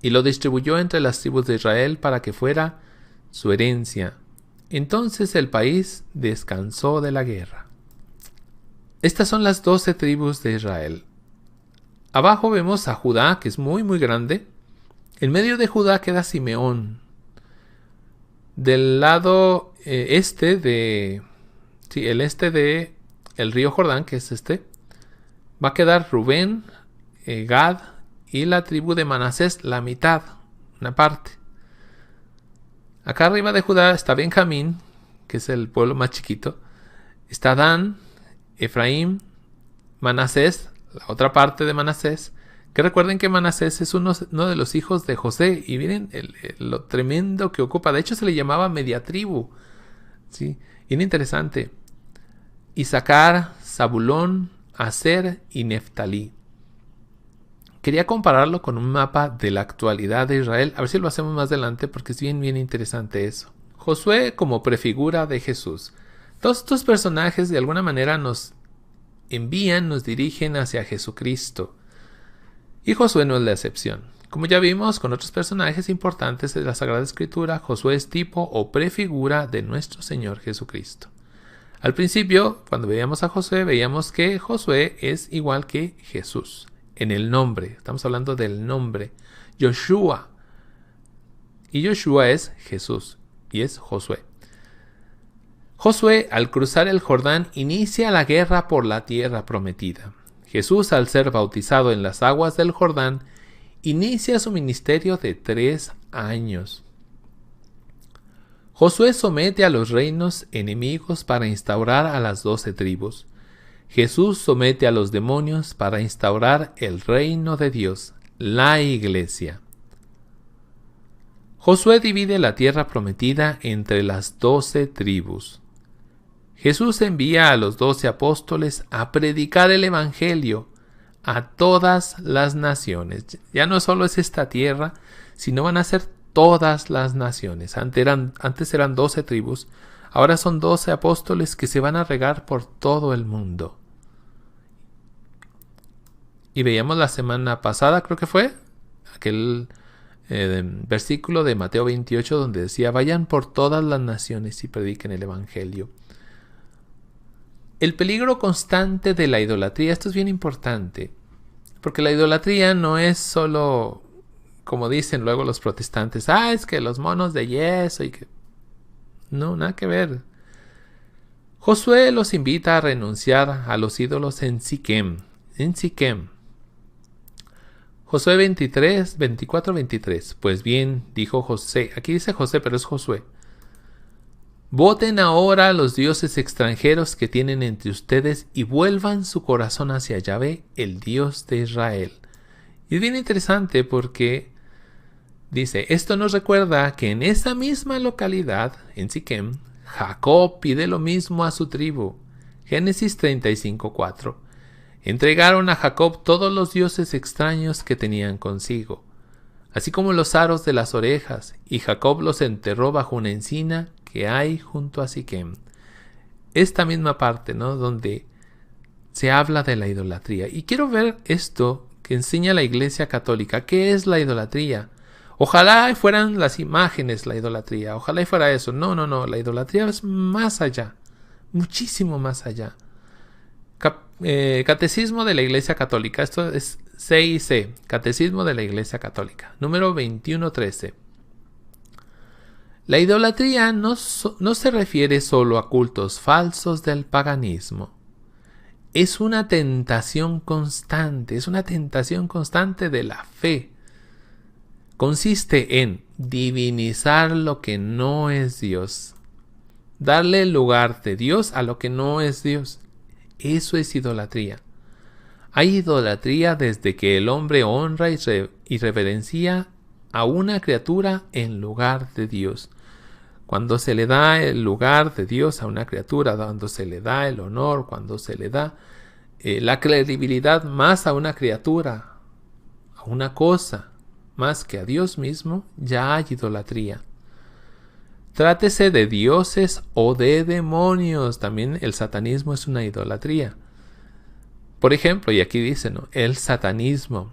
y lo distribuyó entre las tribus de Israel para que fuera su herencia. Entonces el país descansó de la guerra. Estas son las 12 tribus de Israel. Abajo vemos a Judá, que es muy muy grande. En medio de Judá queda Simeón. Del lado este de el río Jordán, que es va a quedar Rubén, Gad y la tribu de Manasés, la mitad, una parte. Acá arriba de Judá está Benjamín, que es el pueblo más chiquito. Está Dan, Efraín, Manasés, la otra parte de Manasés. Que recuerden que Manasés es uno de los hijos de José. Y miren lo tremendo que ocupa. De hecho se le llamaba media tribu. ¿Sí? Bien interesante. Isaacar, Zabulón, Aser y Neftalí. Quería compararlo con un mapa de la actualidad de Israel. A ver si lo hacemos más adelante porque es bien interesante eso. Josué como prefigura de Jesús. Todos estos personajes de alguna manera nos envían, nos dirigen hacia Jesucristo. Y Josué no es la excepción. Como ya vimos con otros personajes importantes de la Sagrada Escritura, Josué es tipo o prefigura de nuestro Señor Jesucristo. Al principio, cuando veíamos a Josué, veíamos que Josué es igual que Jesús. En el nombre, estamos hablando del nombre. Yoshua. Y Yoshua es Jesús. Y es Josué. Josué, al cruzar el Jordán, inicia la guerra por la tierra prometida. Jesús, al ser bautizado en las aguas del Jordán, inicia su ministerio de 3 años. Josué somete a los reinos enemigos para instaurar a las 12 tribus. Jesús somete a los demonios para instaurar el reino de Dios, la Iglesia. Josué divide la tierra prometida entre las 12 tribus. Jesús envía a los 12 apóstoles a predicar el Evangelio a todas las naciones. Ya no solo es esta tierra, sino van a ser todas las naciones. Antes eran 12 tribus, ahora son 12 apóstoles que se van a regar por todo el mundo. Y veíamos la semana pasada, creo que fue, aquel versículo de Mateo 28 donde decía, vayan por todas las naciones y prediquen el Evangelio. El peligro constante de la idolatría, esto es bien importante, porque la idolatría no es solo, como dicen luego los protestantes, es que los monos de yeso y que... No, nada que ver. Josué los invita a renunciar a los ídolos en Siquem. Josué 24-23. Pues bien, dijo José, aquí dice José, pero es Josué. Voten ahora a los dioses extranjeros que tienen entre ustedes y vuelvan su corazón hacia Yahvé, el Dios de Israel. Y es bien interesante porque dice, esto nos recuerda que en esa misma localidad, en Siquem, Jacob pide lo mismo a su tribu. Génesis 35:4. Entregaron a Jacob todos los dioses extraños que tenían consigo, así como los aros de las orejas, y Jacob los enterró bajo una encina que hay junto a Siquem. Esta misma parte, ¿no?, donde se habla de la idolatría. Y quiero ver esto que enseña la Iglesia Católica. ¿Qué es la idolatría? Ojalá fueran las imágenes la idolatría. Ojalá fuera eso. No. La idolatría es más allá. Muchísimo más allá. Catecismo de la Iglesia Católica. Esto es CIC. Catecismo de la Iglesia Católica. Número 2113. La idolatría no se refiere solo a cultos falsos del paganismo. Es una tentación constante. Es una tentación constante de la fe. Consiste en divinizar lo que no es Dios. Darle el lugar de Dios a lo que no es Dios. Eso es idolatría. Hay idolatría desde que el hombre honra y reverencia a una criatura en lugar de Dios. Cuando se le da el lugar de Dios a una criatura, cuando se le da el honor, cuando se le da la credibilidad más a una criatura, a una cosa, más que a Dios mismo, ya hay idolatría. Trátese de dioses o de demonios. También el satanismo es una idolatría. Por ejemplo, y aquí dice, ¿no?, el satanismo.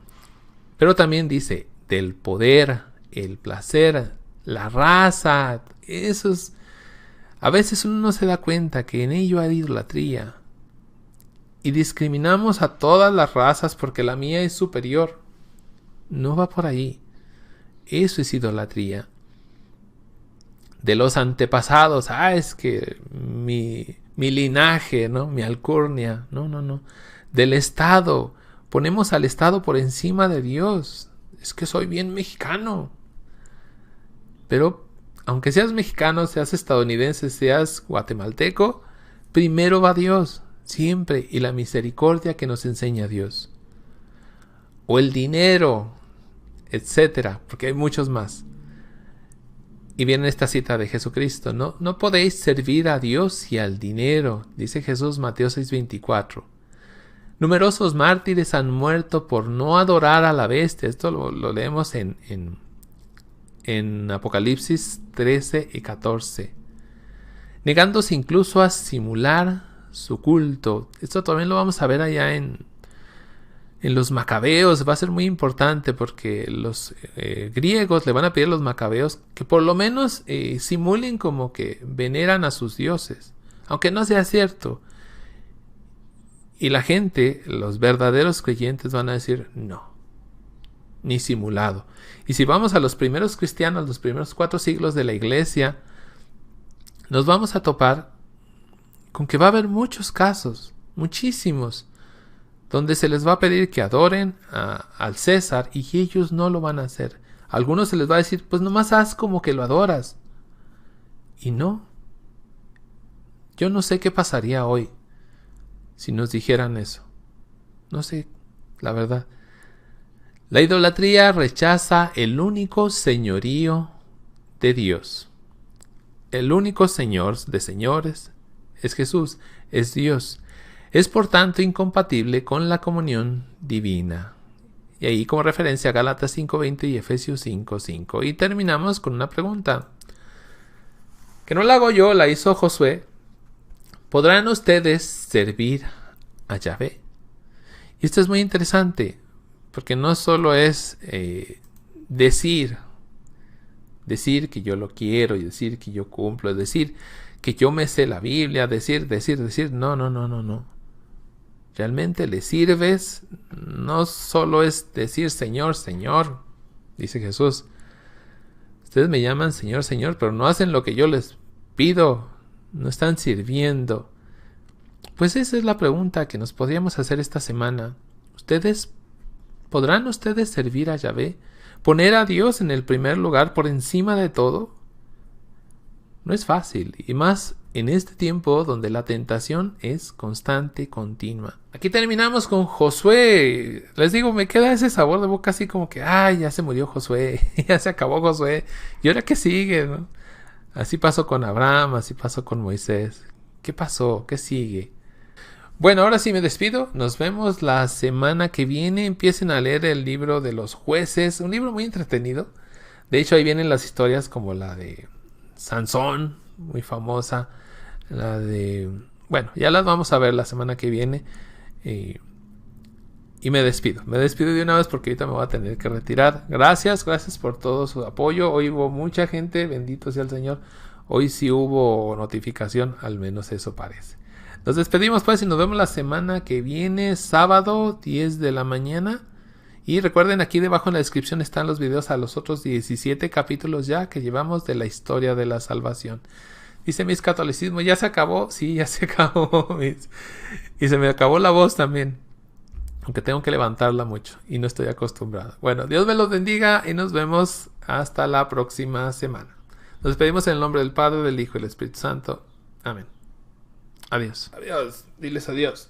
Pero también dice del poder, el placer, la raza. A veces uno no se da cuenta que en ello hay idolatría. Y discriminamos a todas las razas porque la mía es superior. No va por ahí. Eso es idolatría. De los antepasados, es que mi linaje, ¿no? Mi alcurnia. No. Del Estado. Ponemos al Estado por encima de Dios. Es que soy bien mexicano. Pero aunque seas mexicano, seas estadounidense, seas guatemalteco, primero va Dios, siempre, y la misericordia que nos enseña Dios. O el dinero, etcétera, porque hay muchos más. Y viene esta cita de Jesucristo, no podéis servir a Dios y al dinero, dice Jesús, Mateo 6:24. Numerosos mártires han muerto por no adorar a la bestia. Esto lo leemos en Apocalipsis 13 y 14. Negándose incluso a simular su culto. Esto también lo vamos a ver allá en los macabeos. Va a ser muy importante porque los griegos le van a pedir a los macabeos que por lo menos simulen como que veneran a sus dioses. Aunque no sea cierto. Y la gente, los verdaderos creyentes van a decir no, ni simulado. Y si vamos a los primeros cristianos, los primeros 4 siglos de la iglesia, nos vamos a topar con que va a haber muchos casos, muchísimos, donde se les va a pedir que adoren al César y ellos no lo van a hacer. A algunos se les va a decir, pues nomás haz como que lo adoras. Y no. Yo no sé qué pasaría hoy si nos dijeran eso. No sé, la verdad. La idolatría rechaza el único señorío de Dios. El único Señor de señores es Jesús, es Dios. Es por tanto incompatible con la comunión divina. Y ahí como referencia a Gálatas 5:20 y Efesios 5:5. Y terminamos con una pregunta. Que no la hago yo, la hizo Josué. ¿Podrán ustedes servir a Yahvé? Y esto es muy interesante, porque no solo es decir que yo lo quiero y decir que yo cumplo, decir que yo me sé la Biblia, decir, no. Realmente le sirves, no solo es decir Señor, Señor, dice Jesús. Ustedes me llaman Señor, Señor, pero no hacen lo que yo les pido, no están sirviendo. Pues esa es la pregunta que nos podríamos hacer esta semana. ¿Podrán ustedes servir a Yahvé? ¿Poner a Dios en el primer lugar por encima de todo? No es fácil, y más en este tiempo donde la tentación es constante, continua. Aquí terminamos con Josué. Les digo, me queda ese sabor de boca así como que, ya se murió Josué, ya se acabó Josué. ¿Y ahora qué sigue, no? Así pasó con Abraham, así pasó con Moisés. ¿Qué pasó? ¿Qué sigue? Bueno, ahora sí me despido. Nos vemos la semana que viene. Empiecen a leer el libro de los jueces. Un libro muy entretenido. De hecho, ahí vienen las historias como la de Sansón, muy famosa. La de... Bueno, ya las vamos a ver la semana que viene. Y me despido. Me despido de una vez porque ahorita me voy a tener que retirar. Gracias por todo su apoyo. Hoy hubo mucha gente. Bendito sea el Señor. Hoy sí hubo notificación. Al menos eso parece. Nos despedimos pues y nos vemos la semana que viene, sábado 10 de la mañana. Y recuerden, aquí debajo en la descripción están los videos a los otros 17 capítulos ya que llevamos de la historia de la salvación. Dice Miss Catolicismo, ¿ya se acabó? Sí, ya se acabó. Y se me acabó la voz también. Aunque tengo que levantarla mucho y no estoy acostumbrado. Bueno, Dios me los bendiga y nos vemos hasta la próxima semana. Nos despedimos en el nombre del Padre, del Hijo y del Espíritu Santo. Amén. Adiós. Adiós. Diles adiós.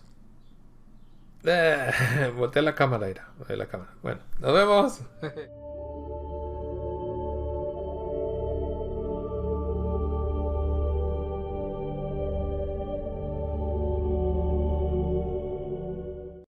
Voltea la cámara, Ira. Voltea la cámara. Bueno, nos vemos.